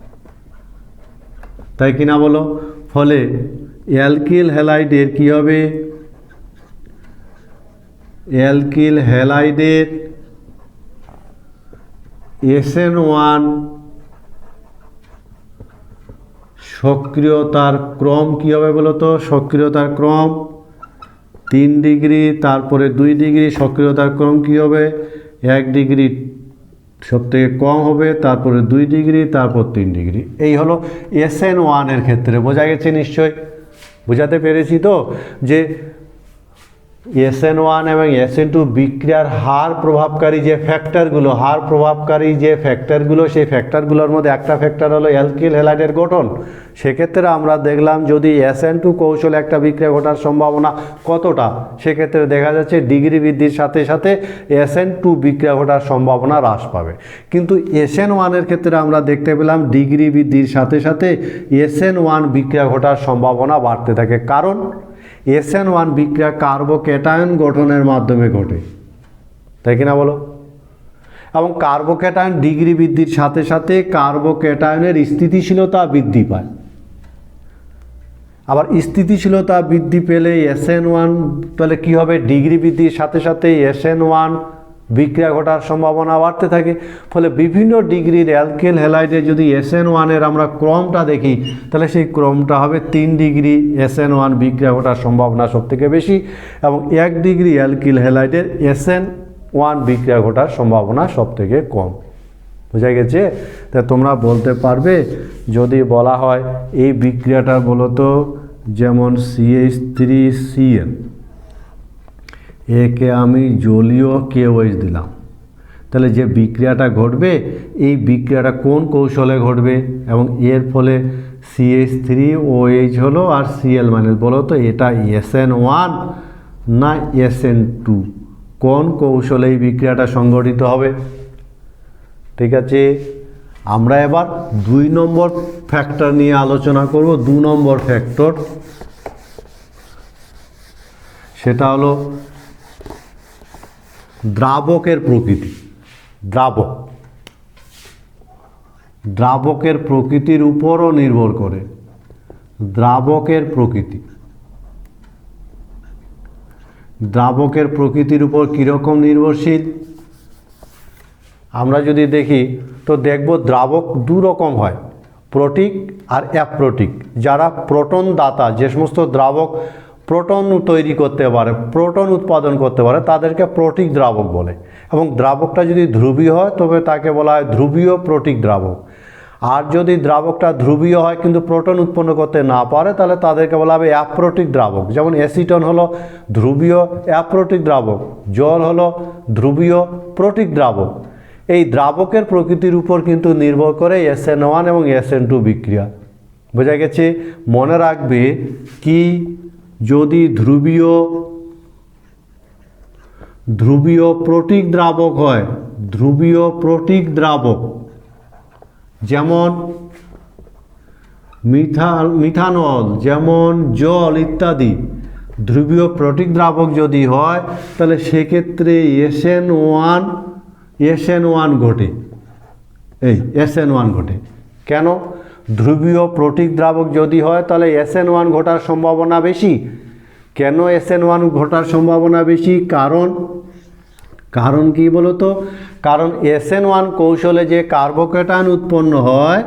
তাই কিনা বলো? ফলে অ্যালকিল হ্যালাইডের কী হবে? অ্যালকিল হ্যালাইডের SN1 সক্রিয়তার ক্রম কী হবে বলো তো? সক্রিয়তার ক্রম 3 ডিগ্রি, তারপরে 2 ডিগ্রি, সক্রিয়তার ক্রম কী হবে? 1 ডিগ্রি সবথেকে কম হবে, তারপরে 2 ডিগ্রি, তারপর 3 ডিগ্রি। এই হলো SN1 ক্ষেত্রে। বোঝা গেছে নিশ্চয়? বোঝাতে পেরেছি তো যে SN1 এবং SN2 বিক্রিয়ার হার প্রভাবকারী যে ফ্যাক্টরগুলো, সেই ফ্যাক্টরগুলোর মধ্যে একটা ফ্যাক্টর হলো অ্যালকিল হ্যালাইডের গঠন। সেক্ষেত্রে আমরা দেখলাম যদি SN2 কৌশলে একটা বিক্রিয়া ঘটার সম্ভাবনা কতটা, সেক্ষেত্রে দেখা যাচ্ছে ডিগ্রি বৃদ্ধির সাথে সাথে SN2 বিক্রিয়া ঘটার সম্ভাবনা হ্রাস পাবে। কিন্তু SN1 ক্ষেত্রে আমরা দেখতে পেলাম ডিগ্রি বৃদ্ধির সাথে সাথে SN1 বিক্রিয়া ঘটার সম্ভাবনা বাড়তে থাকে। কারণ SN1 বিক্রিয়া কার্বোক্যাটায়ন গঠনের মাধ্যমে ঘটে, তাই কিনা বলো? এবং কার্বোক্যাটায়ন ডিগ্রি বৃদ্ধির সাথে সাথে কার্বোক্যাটায়নের স্থিতিশীলতা বৃদ্ধি পায়। আবার স্থিতিশীলতা বৃদ্ধি পেলে SN1 তাহলে কী হবে? ডিগ্রি বৃদ্ধির সাথে সাথে SN1 বিক্রিয়া ঘটার সম্ভাবনা বাড়তে থাকে। ফলে বিভিন্ন ডিগ্রির অ্যালকিল হ্যালাইডে যদি SN1 আমরা ক্রমটা দেখি তাহলে সেই ক্রমটা হবে 3 ডিগ্রি SN1 বিক্রিয়া ঘটার সম্ভাবনা সবথেকে বেশি, এবং 1 ডিগ্রি অ্যালকিল হ্যালাইডের SN1 বিক্রিয়া ঘটার সম্ভাবনা সবথেকে কম। বোঝা গেছে? তা তোমরা বলতে পারবে যদি বলা হয় এই বিক্রিয়াটা বলো তো, যেমন CH3Cl, একে আমি জলীয় KOH দিলাম, তাহলে যে বিক্রিয়াটা ঘটবে এই বিক্রিয়াটা কোন কৌশলে ঘটবে এবং এর ফলে CH3OH হলো আর Cl মাইনাস, বলো তো এটা SN1 না SN2? কোন কৌশলে এই বিক্রিয়াটা সংঘটিত হবে? ঠিক আছে, আমরা এবার 2 নম্বর ফ্যাক্টর নিয়ে আলোচনা করব। 2 নম্বর ফ্যাক্টর, সেটা হলো দ্রাবকের প্রকৃতি। দ্রাবকের প্রকৃতির উপরও নির্ভর করে। দ্রাবকের প্রকৃতির উপর কীরকম নির্ভরশীল আমরা যদি দেখি তো দেখব দ্রাবক 2 রকম হয়, প্রোটিক আর অ্যাপ্রোটিক। যারা প্রোটন দাতা, যে সমস্ত দ্রাবক প্রোটন তৈরি করতে পারে, প্রোটন উৎপাদন করতে পারে, তাদেরকে প্রোটিক দ্রাবক বলে। এবং দ্রাবকটা যদি ধ্রুবীয় হয় তবে তাকে বলা হয় ধ্রুবীয় প্রোটিক দ্রাবক। আর যদি দ্রাবকটা ধ্রুবীয় হয় কিন্তু প্রোটন উৎপন্ন করতে না পারে তাহলে তাদেরকে বলা হবে অ্যাপ্রোটিক দ্রাবক। যেমন অ্যাসিটন হলো ধ্রুবীয় অ্যাপ্রোটিক দ্রাবক, জল হলো ধ্রুবীয় প্রোটিক দ্রাবক। এই দ্রাবকের প্রকৃতির উপর কিন্তু নির্ভর করে SN1 এবং SN2 বিক্রিয়া। বোঝা গেছে? মনে রাখবে কি, যদি ধ্রুবীয় প্রোটিক দ্রাবক হয়, ধ্রুবীয় প্রোটিক দ্রাবক যেমন মিথানল, যেমন জল ইত্যাদি, ধ্রুবীয় প্রোটিক দ্রাবক যদি হয় তাহলে সেক্ষেত্রে SN1 ঘটে, এই SN1 ঘটে। কেন? ধ্রুবীয় প্রোটিক দ্রাবক যদি হয় তাহলে SN1 ঘটার সম্ভাবনা বেশি। কেন SN1 ঘটার সম্ভাবনা বেশি? কারণ কি বলো তো? কারণ SN1 কৌশলে যে কার্বোক্যাটায়ন উৎপন্ন হয়,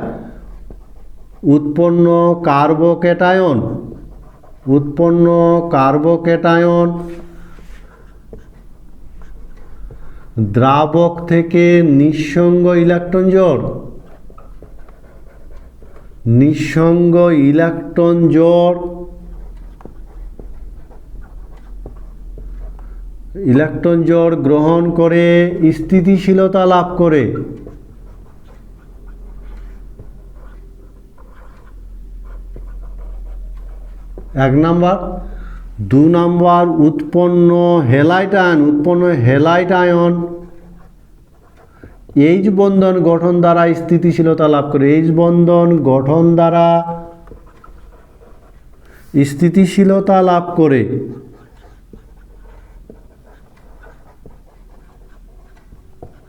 উৎপন্ন কার্বোক্যাটায়ন দ্রাবক থেকে নিঃসঙ্গ ইলেকট্রন জোড় গ্রহণ করে স্থিতিশীলতা লাভ করে। এক নাম্বার। 2 নাম্বার, উৎপন্ন হ্যালাইট আয়ন H বন্ধন গঠন দ্বারা স্থিতিশীলতা লাভ করে। H বন্ধন গঠন দ্বারা স্থিতিশীলতা লাভ করে।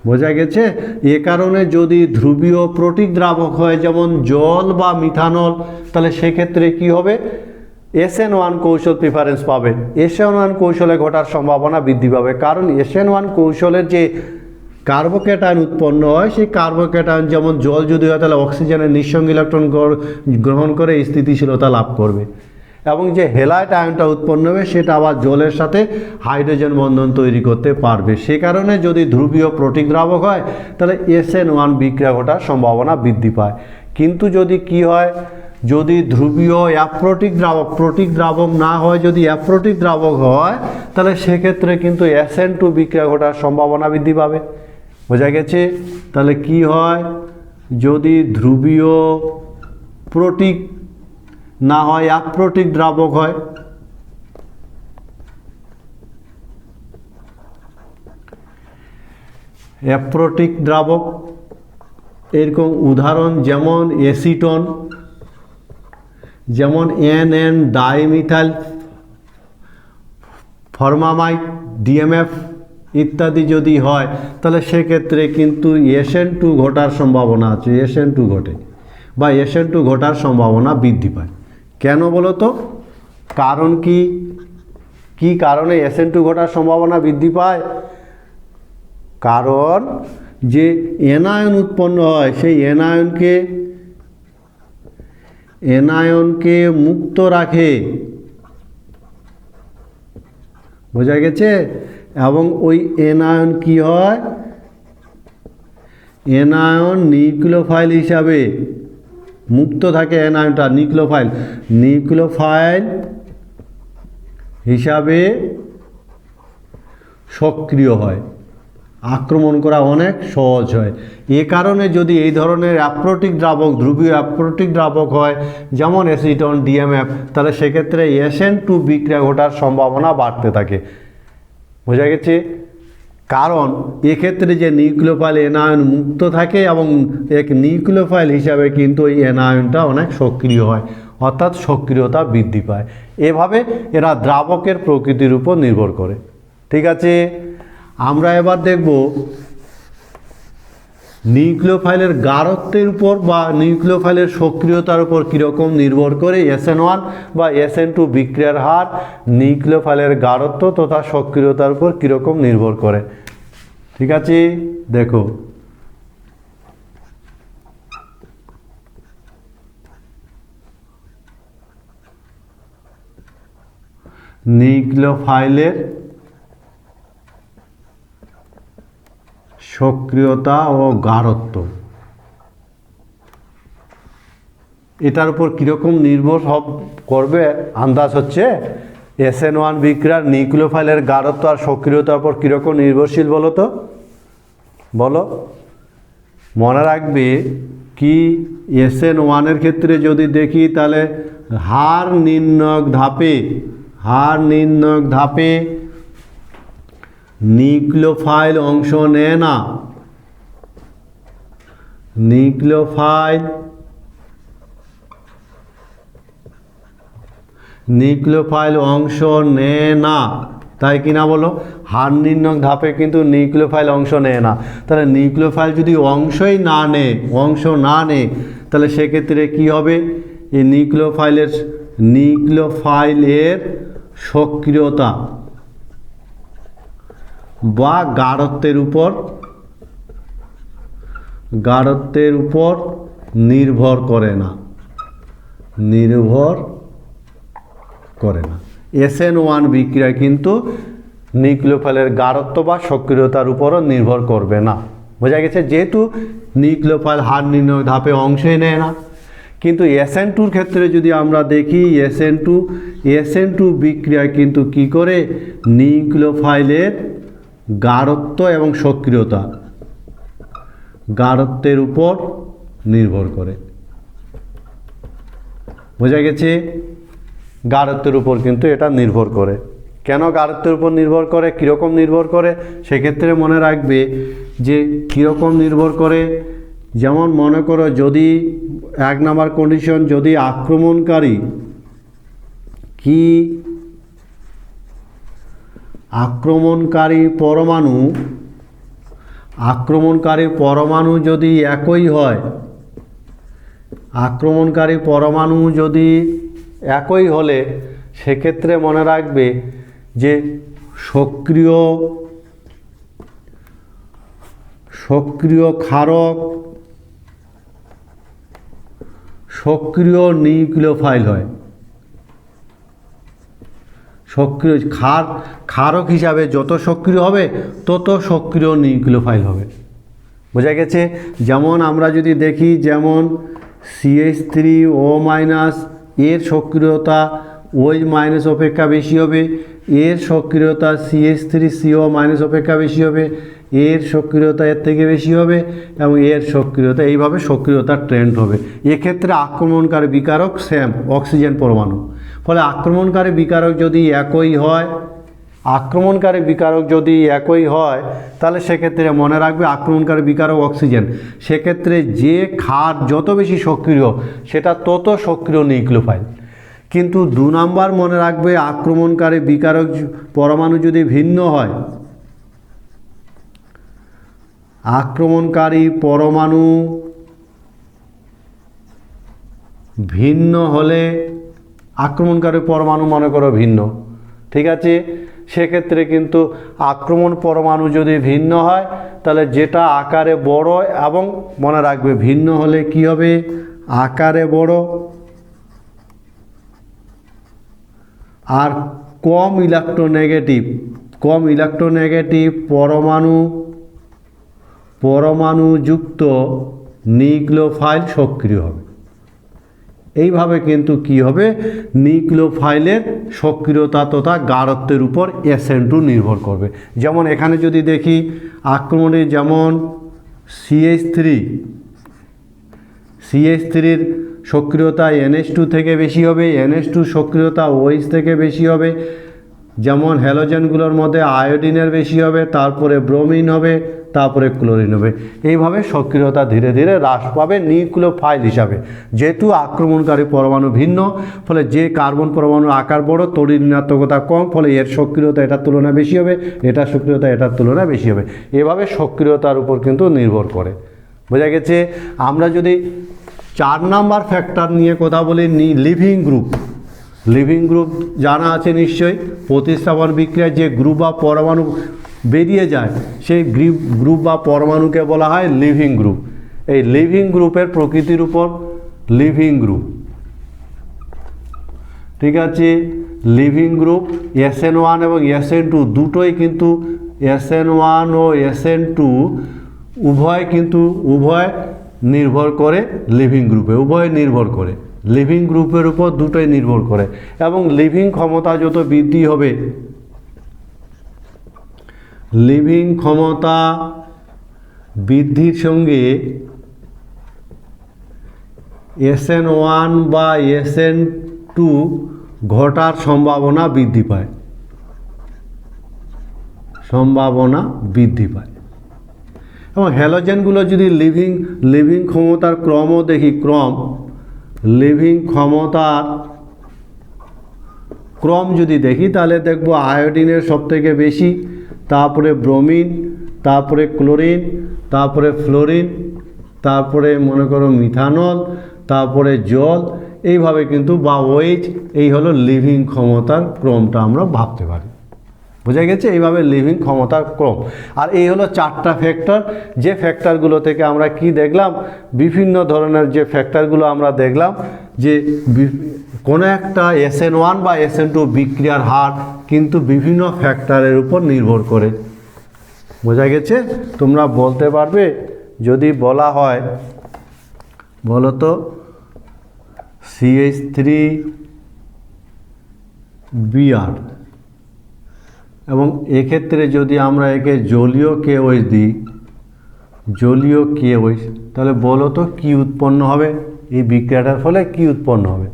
বোঝা গেছে? এ কারণে যদি ধ্রুবীয় প্রোটিক দ্রাবক হয় যেমন জল বা মিথানল, তাহলে সেক্ষেত্রে কি হবে? SN1 কৌশল প্রিফারেন্স পাবে। SN1 কৌশলে ঘটার সম্ভাবনা বৃদ্ধি পাবে, কারণ SN1 কৌশলের যে কার্বোক্যাটায়ন উৎপন্ন হয়, সেই কার্বোক্যাটায়ন যেমন জল যদি হয় তাহলে অক্সিজেনের নিঃসঙ্গ ইলেকট্রন গ্রহণ করে স্থিতিশীলতা লাভ করবে, এবং যে হ্যালাইট আয়নটা উৎপন্ন হবে সেটা আবার জলের সাথে হাইড্রোজেন বন্ধন তৈরি করতে পারবে। সে কারণে যদি ধ্রুবীয় প্রোটিক দ্রাবক হয় তাহলে SN1 বিক্রিয়া ঘটার সম্ভাবনা বৃদ্ধি পায়। কিন্তু যদি কি হয়, যদি ধ্রুবীয় প্রোটিক দ্রাবক না হয়, যদি অ্যাপ্রোটিক দ্রাবক হয় তাহলে সেক্ষেত্রে কিন্তু SN2 বিক্রিয়া ঘটার সম্ভাবনা বৃদ্ধি পাবে। বোঝা গেছে? তাহলে কি হয়, যদি ধ্রুবীয় প্রোটিক না হয় অ্যাপ্রোটিক দ্রাবক হয়, অ্যাপ্রোটিক দ্রাবক এরকম উদাহরণ যেমন অ্যাসিটন, যেমন NN ডাইমিথাইল ফরমামাইড DMF ইত্যাদি যদি হয় তাহলে সেক্ষেত্রে কিন্তু SN2 ঘটার সম্ভাবনা আছে। SN2 ঘটে বা SN2 ঘটার সম্ভাবনা বৃদ্ধি পায়। কেন বলো তো? কারণ কি কারণে SN2 ঘটার সম্ভাবনা বৃদ্ধি পায়? কারণ যে এনায়ন উৎপন্ন হয় সেই এনায়নকে মুক্ত রাখে। বোঝা গেছে? এবং ওই এনায়ন কি হয়? এনায়ন নিউক্লিওফাইল হিসাবে মুক্ত থাকে। এনায়নটা নিউক্লিওফাইল হিসাবে সক্রিয় হয়, আক্রমণ করা অনেক সহজ হয়। এ কারণে যদি এই ধরনের অ্যাপ্রোটিক দ্রাবক, ধ্রুবীয় অ্যাপ্রোটিক দ্রাবক হয় যেমন অ্যাসিটন DMF, তাহলে সেক্ষেত্রে SN2 বিক্রিয়া ঘটার সম্ভাবনা বাড়তে থাকে। বোঝা গেছে? কারণ এক্ষেত্রে যে নিউক্লিওফাইল এনায়ন মুক্ত থাকে এবং এক নিউক্লিওফাইল হিসাবে কিন্তু এই এনায়নটা অনেক সক্রিয় হয়, অর্থাৎ সক্রিয়তা বৃদ্ধি পায়। এভাবে এরা দ্রাবকের প্রকৃতির উপর নির্ভর করে। ঠিক আছে, আমরা এবার দেখব নিউক্লিওফাইলের গাঢ়ত্বের উপর বা নিউক্লিওফাইলের সক্রিয়তার উপর কীরকম নির্ভর করে SN1 বা SN2 বিক্রিয়ার হার নিউক্লিওফাইলের গাঢ়ত্ব তথা সক্রিয়তার উপর কীরকম নির্ভর করে। ঠিক আছে, দেখো নিউক্লিওফাইলের সক্রিয়তা ও গাঢ়ত্ব এটার উপর কীরকম নির্ভর করবে আন্দাজ হচ্ছে SN1 বিক্রিয়ার নিউক্লিওফাইলের গাঢ়ত্ব আর সক্রিয়তার উপর কীরকম নির্ভরশীল বলো তো? বলো। মনে রাখবে কি SN1 ক্ষেত্রে যদি দেখি তাহলে হার নির্ণায়ক ধাপে নিউক্লিওফাইল অংশ নেয় না। নিউক্লিওফাইল অংশ নেয় না, তাই কিনা বলো? হার নির্ণয় ধাপে কিন্তু নিউক্লিওফাইল অংশ নেয় না। তাহলে নিউক্লিওফাইল যদি অংশই না নেয়, অংশ না নেয়, তাহলে সেক্ষেত্রে কি হবে? এই নিউক্লিওফাইলের সক্রিয়তা বা গাঢ়ত্বের উপর নির্ভর করে না, SN1 বিক্রিয়া কিন্তু নিউক্লিওফাইলের গাঢ়ত্ব বা সক্রিয়তার উপরও নির্ভর করবে না। বোঝা গেছে? যেহেতু নিউক্লিওফাইল হার নির্ণয় ধাপে অংশই নেয় না। কিন্তু SN2 ক্ষেত্রে যদি আমরা দেখি, SN2 বিক্রিয়া কিন্তু কি করে? নিউক্লিওফাইলের গাঢ়ত্ব এবং সক্রিয়তা গাঢ়ত্বের উপর নির্ভর করে। বোঝা গেছে? গাঢ়ত্বের উপর কিন্তু এটা নির্ভর করে। কেন গাঢ়ত্বের উপর নির্ভর করে, কীরকম নির্ভর করে, সেক্ষেত্রে মনে রাখবে যে কীরকম নির্ভর করে। যেমন মনে করো, যদি 1 নম্বর কন্ডিশন, যদি আক্রমণকারী পরমাণু যদি একই হয়, হলে সেক্ষেত্রে মনে রাখবে যে সক্রিয় ক্ষারক সক্রিয় নিউক্লিওফাইল হয়। ক্ষারক হিসাবে যত সক্রিয় হবে তত সক্রিয় নিউক্লিওফাইল হবে। বোঝা গেছে? যেমন আমরা যদি দেখি, যেমন CH3O- এর সক্রিয়তা OH- অপেক্ষা বেশি হবে, এর সক্রিয়তা CH3CO- অপেক্ষা বেশি হবে, এর সক্রিয়তা এর থেকে বেশি হবে, এবং এর সক্রিয়তা, এইভাবে সক্রিয়তার ট্রেন্ড হবে। এক্ষেত্রে আক্রমণকারী বিকারক সেম, অক্সিজেন পরমাণু। ফলে আক্রমণকারী বিকারক যদি একই হয়, তাহলে সেক্ষেত্রে মনে রাখবে আক্রমণকারী বিকারক অক্সিজেন। সেক্ষেত্রে যে ক্ষার যত বেশি সক্রিয়, সেটা তত সক্রিয় নিউক্লিওফাইল। কিন্তু 2 নাম্বার মনে রাখবে, আক্রমণকারী বিকারক পরমাণু যদি ভিন্ন হয়, আক্রমণকারী পরমাণু ভিন্ন হলে, আক্রমণকারী পরমাণু মনে করো ভিন্ন, ঠিক আছে? সেক্ষেত্রে কিন্তু আক্রমণ পরমাণু যদি ভিন্ন হয়, তাহলে যেটা আকারে বড়, এবং মনে রাখবে ভিন্ন হলে কি হবে? আকারে বড় আর কম ইলেকট্রোনেগেটিভ পরমাণুযুক্ত নিউক্লিওফাইল সক্রিয় হবে। এইভাবে কিন্তু কি হবে? নিউক্লিওফাইলের সক্রিয়তা তথা গাঢ়ত্বের উপর SN2 নির্ভর করবে। যেমন এখানে যদি দেখি, আক্রমণে যেমন CH3-র সক্রিয়তা NH2 থেকে বেশি হবে, NH2 সক্রিয়তা OH থেকে বেশি হবে। যেমন হ্যালোজেনগুলোর মধ্যে আয়োডিনের বেশি হবে, তারপরে ব্রোমিন হবে, তারপরে ক্লোরিন হবে। এইভাবে সক্রিয়তা ধীরে ধীরে হ্রাস পাবে নিউক্লিওফাইল হিসাবে। যেহেতু আক্রমণকারী পরমাণু ভিন্ন, ফলে যে কার্বন পরমাণুর আকার বড়, তড়িৎ ঋণাত্মকতা কম, ফলে এর সক্রিয়তা এটার তুলনায় বেশি হবে, এটার সক্রিয়তা এটার তুলনায় বেশি হবে। এভাবে সক্রিয়তার উপর কিন্তু নির্ভর করে। বোঝা গেছে? আমরা যদি 4 নাম্বার ফ্যাক্টর নিয়ে কথা বলি, লিভিং গ্রুপ জানা আছে নিশ্চয়ই। প্রতিস্থাপন বিক্রিয়ায় যে গ্রুপ বা পরমাণু বেরিয়ে যায়, সেই গ্রুপ বা পরমাণুকে বলা হয় লিভিং গ্রুপ। এই লিভিং গ্রুপের প্রকৃতির উপর ঠিক আছে? লিভিং গ্রুপ SN1 এবং SN2 দুটোই কিন্তু, SN1 ও SN2 উভয় নির্ভর করে লিভিং গ্রুপে, লিভিং গ্রুপের উপর দুটোই নির্ভর করে। এবং লিভিং ক্ষমতা যত বৃদ্ধি হবে, লিভিং ক্ষমতা বৃদ্ধির সঙ্গে SN1 বা SN2 ঘটার সম্ভাবনা বৃদ্ধি পায়। এবং হ্যালোজেনগুলো যদি লিভিং ক্ষমতার ক্রমও দেখি, লিভিং ক্ষমতার ক্রম যদি দেখি তাহলে দেখব আয়োডিনের সবথেকে বেশি, তারপরে ব্রোমিন, তারপরে ক্লোরিন, তারপরে ফ্লোরিন, তারপরে মনে করো মিথানল, তারপরে জল, এইভাবে কিন্তু বা ওয়েজ, এই হলো লিভিং ক্ষমতার ক্রমটা আমরা ভাবতে পারি। বোঝা গেছে? এইভাবে লিভিং ক্ষমতার ক্রম। আর এই হলো 4টা ফ্যাক্টর, যে ফ্যাক্টরগুলো থেকে আমরা কি দেখলাম, বিভিন্ন ধরনের যে ফ্যাক্টরগুলো আমরা দেখলাম যে কোনো একটা SN1 বা SN2 বিক্রিয়ার হার কিন্তু বিভিন্ন ফ্যাক্টরের উপর নির্ভর করে। বোঝা গেছে? তোমরা বলতে পারবে যদি বলা হয়, বলো তো CH3Br, এবং এক্ষেত্রে যদি আমরা একে জলীয় KOH দিই, জলীয় KOH, তাহলে বলো তো কী উৎপন্ন হবে? এই বিক্রিয়াটার ফলে কি উৎপন্ন হবে?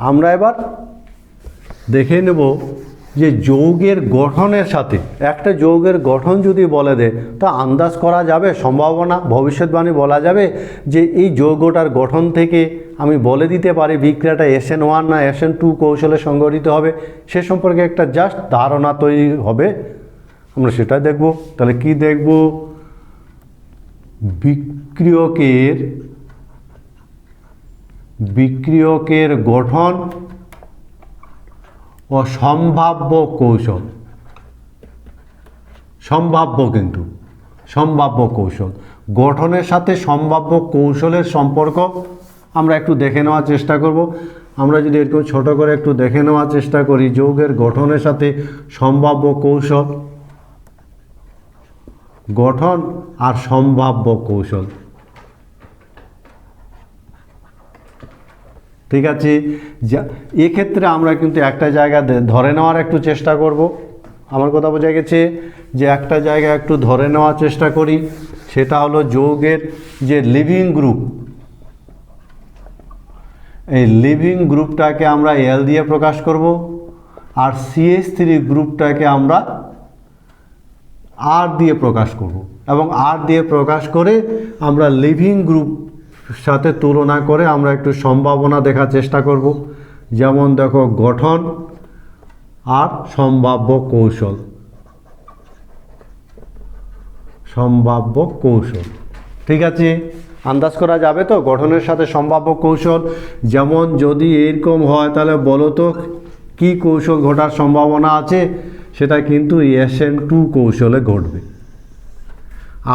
আমরা এবার দেখে নেব যে যৌগের গঠনের সাথে, একটা যৌগের গঠন যদি বলে দেয় তা আন্দাজ করা যাবে, সম্ভাবনা, ভবিষ্যৎবাণী বলা যাবে যে এই যৌগটার গঠন থেকে আমি বলে দিতে পারি বিক্রিয়াটা SN1 না SN2 কৌশলে সংঘটিত হবে, সে সম্পর্কে একটা জাস্ট ধারণা তৈরি হবে। আমরা সেটা দেখব। তাহলে কি দেখব? বিক্রিয়কের গঠন ও সম্ভাব্য কৌশল। সম্ভাব্য কৌশল, গঠনের সাথে সম্ভাব্য কৌশলের সম্পর্ক আমরা একটু দেখে নেওয়ার চেষ্টা করব। আমরা যদি এরকম ছোট করে একটু দেখে নেওয়ার চেষ্টা করি, যৌগের গঠনের সাথে সম্ভাব্য কৌশল, গঠন আর সম্ভাব্য কৌশল। ঠিক আছে? এক্ষেত্রে আমরা কিন্তু একটা জায়গা ধরে নেওয়ার একটু চেষ্টা করব। আমার কথা বোঝা গেছে? যে একটা জায়গা একটু ধরে নেওয়ার চেষ্টা করি, সেটা হলো যৌগের যে লিভিং গ্রুপ, এই লিভিং গ্রুপটাকে আমরা L দিয়ে প্রকাশ করব, আর CH3 গ্রুপটাকে আমরা R দিয়ে প্রকাশ করব, এবং R দিয়ে প্রকাশ করে আমরা লিভিং গ্রুপ সাথে তুলনা করে আমরা একটু সম্ভাবনা দেখার চেষ্টা করব। যেমন দেখো, গঠন আর সম্ভাব্য কৌশল। ঠিক আছে? আন্দাজ করা যাবে তো গঠনের সাথে সম্ভাব্য কৌশল? যেমন যদি এরকম হয় তাহলে বলো তো কি কৌশল ঘটার সম্ভাবনা আছে? সেটা কিন্তু SN2 কৌশলে ঘটবে।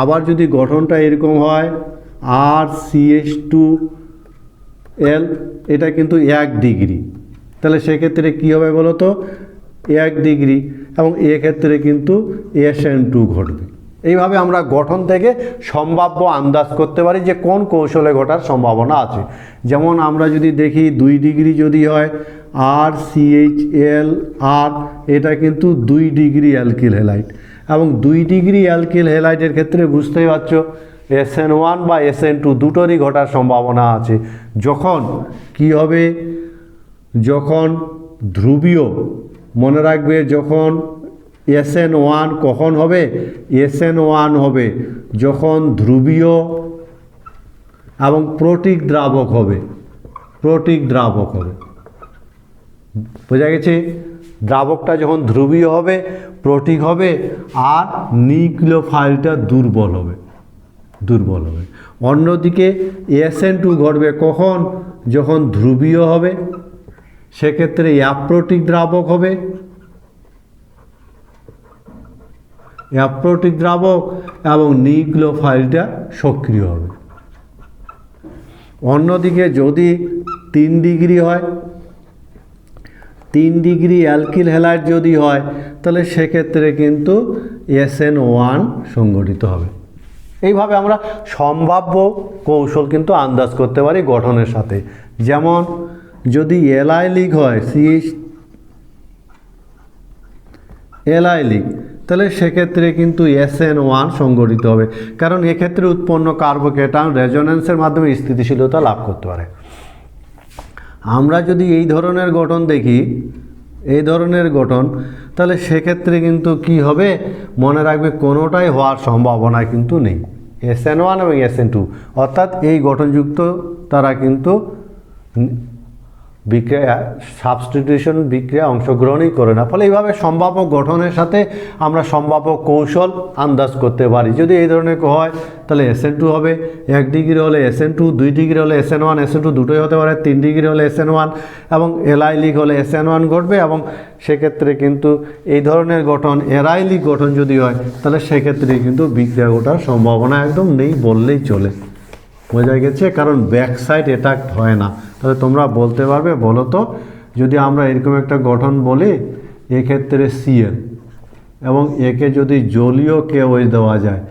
আবার যদি গঠনটা এরকম হয় RCH2L, এটা কিন্তু 1 ডিগ্রি, তাহলে সেক্ষেত্রে কী হবে বলো তো? 1 ডিগ্রি, এবং এক্ষেত্রে কিন্তু SN2 ঘটবে। এইভাবে আমরা গঠন থেকে সম্ভাব্য আন্দাজ করতে পারি যে কোন কৌশলে ঘটার সম্ভাবনা আছে। যেমন আমরা যদি দেখি 2 ডিগ্রি যদি হয় RCHLR, এটা কিন্তু 2 ডিগ্রি অ্যালকিল হ্যালাইড, এবং 2 ডিগ্রি অ্যালকিল হ্যালাইডের ক্ষেত্রে বুঝতেই পারছো SN1 বা SN2 দুটোরই ঘটার সম্ভাবনা আছে। যখন কি হবে? যখন ধ্রুবীয়, মনে রাখবে, যখন SN1 কখন হবে? SN1 হবে যখন ধ্রুবীয় এবং প্রোটিক দ্রাবক হবে। বোঝা গেছে? দ্রাবকটা যখন ধ্রুবীয় হবে, প্রোটিক হবে, আর নিউক্লিওফাইলটা দুর্বল হবে। অন্যদিকে SN2 ঘটবে কখন? যখন ধ্রুবীয় হবে, সেক্ষেত্রে অ্যাপ্রোটিক দ্রাবক হবে, এবং নিউক্লিওফাইলটা সক্রিয় হবে। অন্যদিকে যদি 3 ডিগ্রি হয়, 3 ডিগ্রি অ্যালকিল হ্যালাইড যদি হয়, তাহলে সেক্ষেত্রে কিন্তু SN1 সংঘটিত হবে। এইভাবে আমরা সম্ভাব্য কৌশল কিন্তু আন্দাজ করতে পারি গঠনের সাথে। যেমন যদি অ্যালাইলিক হয়, অ্যালাইলিক, তাহলে সেক্ষেত্রে কিন্তু SN1 সংঘটিত হবে, কারণ এক্ষেত্রে উৎপন্ন কার্বোক্যাটায়ন রেজোন্যান্সের মাধ্যমে স্থিতিশীলতা লাভ করতে পারে। আমরা যদি এই ধরনের গঠন দেখি, তাহলে সেক্ষেত্রে কিন্তু কি হবে? মনে রাখবে কোনোটাই হওয়ার সম্ভাবনা কিন্তু নেই। SN1 এবং SN2 অর্থাৎ এই গঠনযুক্ত তারা কিন্তু বিক্রিয়া সাবস্টিটিউশন বিক্রিয়া অংশগ্রহণই করে না। ফলে এইভাবে সম্ভাব্য গঠনের সাথে আমরা সম্ভাব্য কৌশল আন্দাজ করতে পারি। যদি এই ধরনের হয় তাহলে SN2 হবে, 1 ডিগ্রি হলে SN2, 2 ডিগ্রি হলে SN1, SN2 দুটোই হতে পারে, 3 ডিগ্রি হলে SN1 এবং এলাইলিক হলে SN1 ঘটবে। এবং সেক্ষেত্রে কিন্তু এই ধরনের গঠন এরাইলিক গঠন যদি হয় তাহলে সেক্ষেত্রে কিন্তু বিক্রিয়া ঘটার সম্ভাবনা একদম নেই বললেই চলে। বোঝা গেছে? কারণ ব্যাক সাইড অ্যাটাক হয় না। তাহলে তোমরা বলতে পারবে, বলো তো, যদি আমরা এরকম একটা গঠন বলি এক্ষেত্রে Cl এবং একে যদি জলীয় KOH দেওয়া যায়,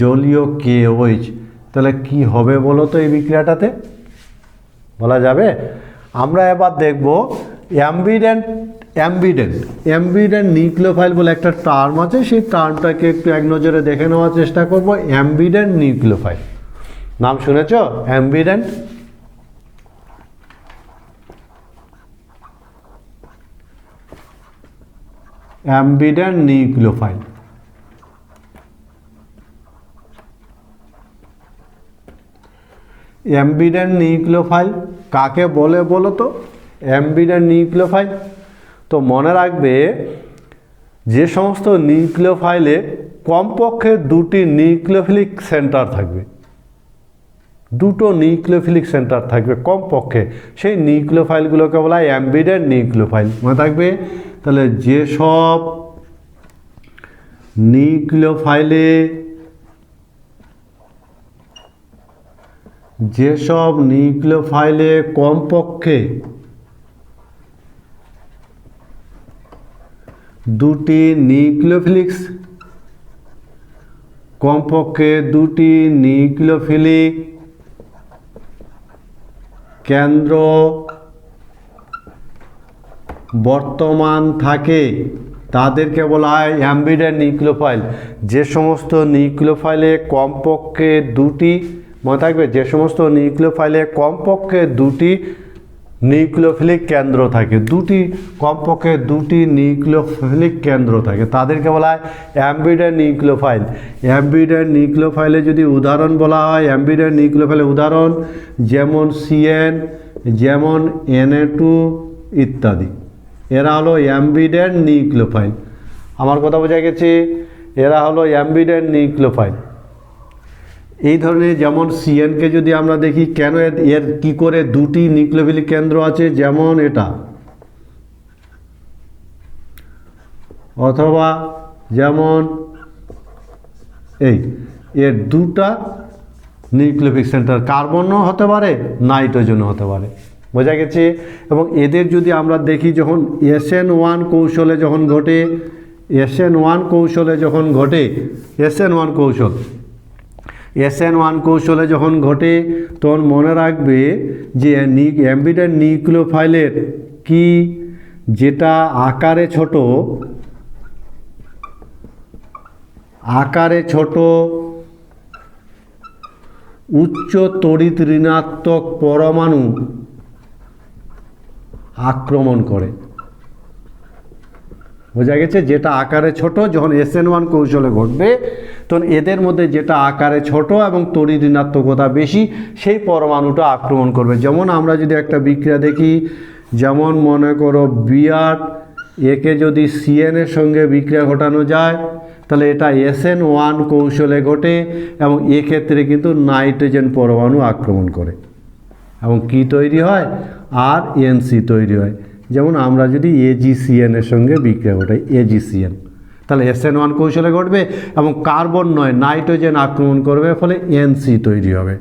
জলীয় KOH, তাহলে কি হবে বলো তো এই বিক্রিয়াটাতে? বলা যাবে? আমরা এবার দেখব অ্যাম্বিডেন্ট নিউক্লিওফাইল বলে একটা টার্ম আছে, সেই টার্মটাকে একটু এক নজরে দেখে নেওয়ার চেষ্টা করব। অ্যাম্বিডেন্ট নিউক্লিওফাইল নাম শুনেছ? অ্যাম্বিডেন্ট নিউক্লিওফাইল। অ্যাম্বিডেন্ট নিউক্লিওফাইল কাকে বলে বলো তো? অ্যাম্বিডেন্ট নিউক্লিওফাইল তো মনে রাখবে, যে সমস্ত নিউক্লিওফাইলে কমপক্ষে দুটি নিউক্লিওফিলিক সেন্টার থাকবে, দুটো নিউক্লিওফিলিক সেন্টার থাকবে কমপক্ষে, সেই নিউক্লিওফাইলগুলোকে বলা হয় অ্যাম্বিডেন্ট নিউক্লিওফাইল। মনে থাকবে? তাহলে যেসব নিউক্লিওফাইলে কমপক্ষে দুটি নিউক্লিওফিলিক কেন্দ্র বর্তমান থাকে তাদেরকে বলা হয় অ্যাম্বিডেন্ট নিউক্লিওফাইল। যে সমস্ত নিউক্লিওফাইলে কমপক্ষে দুটি, মনে থাকবে, যে সমস্ত নিউক্লিওফাইলে কমপক্ষে দুটি নিউক্লিওফিলিক কেন্দ্র থাকে, কমপক্ষে দুটি নিউক্লিওফিলিক কেন্দ্র থাকে, তাদেরকে বলা হয় অ্যাম্বিডেন্ট নিউক্লিওফাইল। অ্যাম্বিডেন্ট নিউক্লিওফাইলে যদি উদাহরণ বলা হয়, অ্যাম্বিডেন্ট নিউক্লিওফাইলের উদাহরণ যেমন CN, যেমন Na2 ইত্যাদি, এরা হলো অ্যাম্বিডেন্ট নিউক্লিওফাইল। আমার কথা বোঝা গেছে? এরা হলো অ্যাম্বিডেন্ট নিউক্লিওফাইল। এই ধরনের যেমন CNকে যদি আমরা দেখি, কেন এর কি করে দুটি নিউক্লিওফিলিক কেন্দ্র আছে, যেমন এটা, অথবা যেমন এর দুটা নিউক্লিওফিলিক সেন্টার, কার্বনও হতে পারে, নাইট্রোজেনও হতে পারে। বোঝা গেছে? এবং এদের যদি আমরা দেখি, যখন SN1 কৌশলে যখন ঘটে, SN1 কৌশলে যখন ঘটে, তখন মনে রাখবে যে অ্যাম্বিডেন্ট নিউক্লিওফাইলের কি, যেটা আকারে ছোট উচ্চ তড়িৎ ঋণাত্মক পরমাণু আক্রমণ করে। বোঝা গেছে? যেটা আকারে ছোট, যখন SN1 কৌশলে ঘটবে তখন এদের মধ্যে যেটা আকারে ছোট এবং তড়িৎ ঋণাত্মকতা বেশি, সেই পরমাণুটা আক্রমণ করবে। যেমন আমরা যদি একটা বিক্রিয়া দেখি, যেমন মনে করো Br, একে যদি CN এর সঙ্গে বিক্রিয়া ঘটানো যায় তাহলে এটা SN1 কৌশলে ঘটে এবং এক্ষেত্রে কিন্তু নাইট্রোজেন পরমাণু আক্রমণ করে এবং কি তৈরি হয়? RNC তৈরি হয়। যেমন আমরা যদি AgCN এর সঙ্গে বিক্রিয়া ঘটাই, AgCN, তাহলে SN1 কৌশলে ঘটবে এবং কার্বন নয়, নাইট্রোজেন আক্রমণ করবে, ফলে NC তৈরি হবে।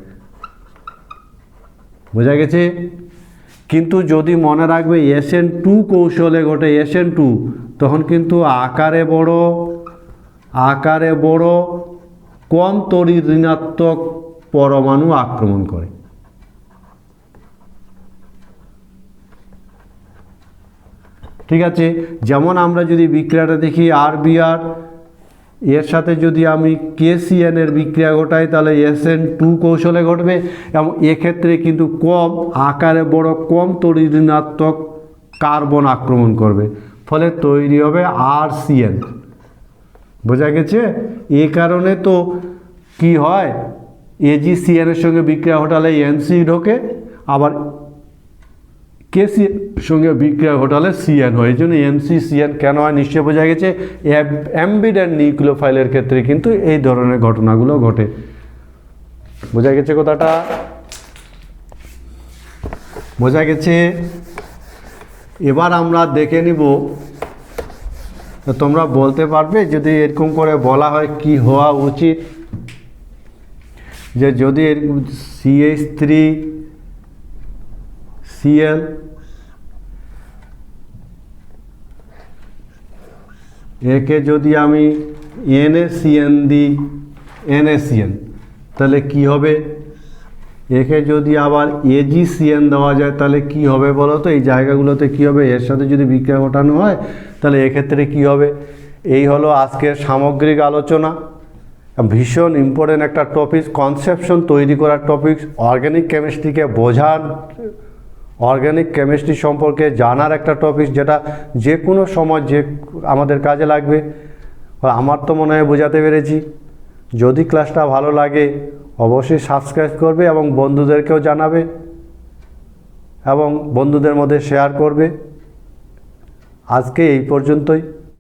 বোঝা গেছে? কিন্তু যদি মনে রাখবে SN2 কৌশলে ঘটে, SN2, তখন কিন্তু আকারে বড় কম তড়িৎ ঋণাত্মক পরমাণু আক্রমণ করে। ঠিক আছে? যেমন আমরা যদি বিক্রিয়াটা দেখি RBr, এর সাথে যদি আমি KCN এর বিক্রিয়া ঘটাই তাহলে SN2 কৌশলে ঘটবে এবং এক্ষেত্রে কিন্তু আকারে বড় কম তড়িৎ ঋণাত্মক কার্বন আক্রমণ করবে, ফলে তৈরি হবে RCN। বোঝা গেছে? এই কারণে তো কি হয়, AgCN এর সঙ্গে বিক্রিয়া ঘটালে NC ঢোকে, আবার কেসি সঙ্গে বিক্রিয়া ঘটালে সিএন হয়, এই জন্য NCCN কেন হয় নিশ্চয়ই বোঝা গেছে। অ্যাম্বিডেন্ট নিউক্লিওফাইলের ক্ষেত্রে কিন্তু এই ধরনের ঘটনাগুলো ঘটে। বোঝা গেছে কথাটা? বোঝা গেছে। এবার আমরা দেখে নিব, তোমরা বলতে পারবে যদি এরকম করে বলা হয় কি হওয়া উচিত, যে যদি CH3Cl একে যদি আমি NaCN দিই, NaCN, তাহলে কি হবে? একে যদি আবার AgCN দেওয়া যায় তাহলে কি হবে বলো তো? এই জায়গাগুলোতে কি হবে? এর সাথে যদি বিক্রিয়া ঘটানো হয় তাহলে এক্ষেত্রে কি হবে? এই হলো আজকের সামগ্রিক আলোচনা। ভীষণ ইম্পর্টেন্ট একটা টপিক, কনসেপশন তৈরি করার টপিক, অর্গানিক কেমিস্ট্রিকে বোঝার, অর্গানিক কেমিস্ট্রি সম্পর্কে জানার একটা টপিক, যেটা যে কোনো সময় যে আমাদের কাজে লাগবে। আমার তো মনে হয় বোঝাতে পেরেছি। যদি ক্লাসটা ভালো লাগে অবশ্যই সাবস্ক্রাইব করবে এবং বন্ধুদেরকেও জানাবে এবং বন্ধুদের মধ্যে শেয়ার করবে। আজকে এই পর্যন্তই।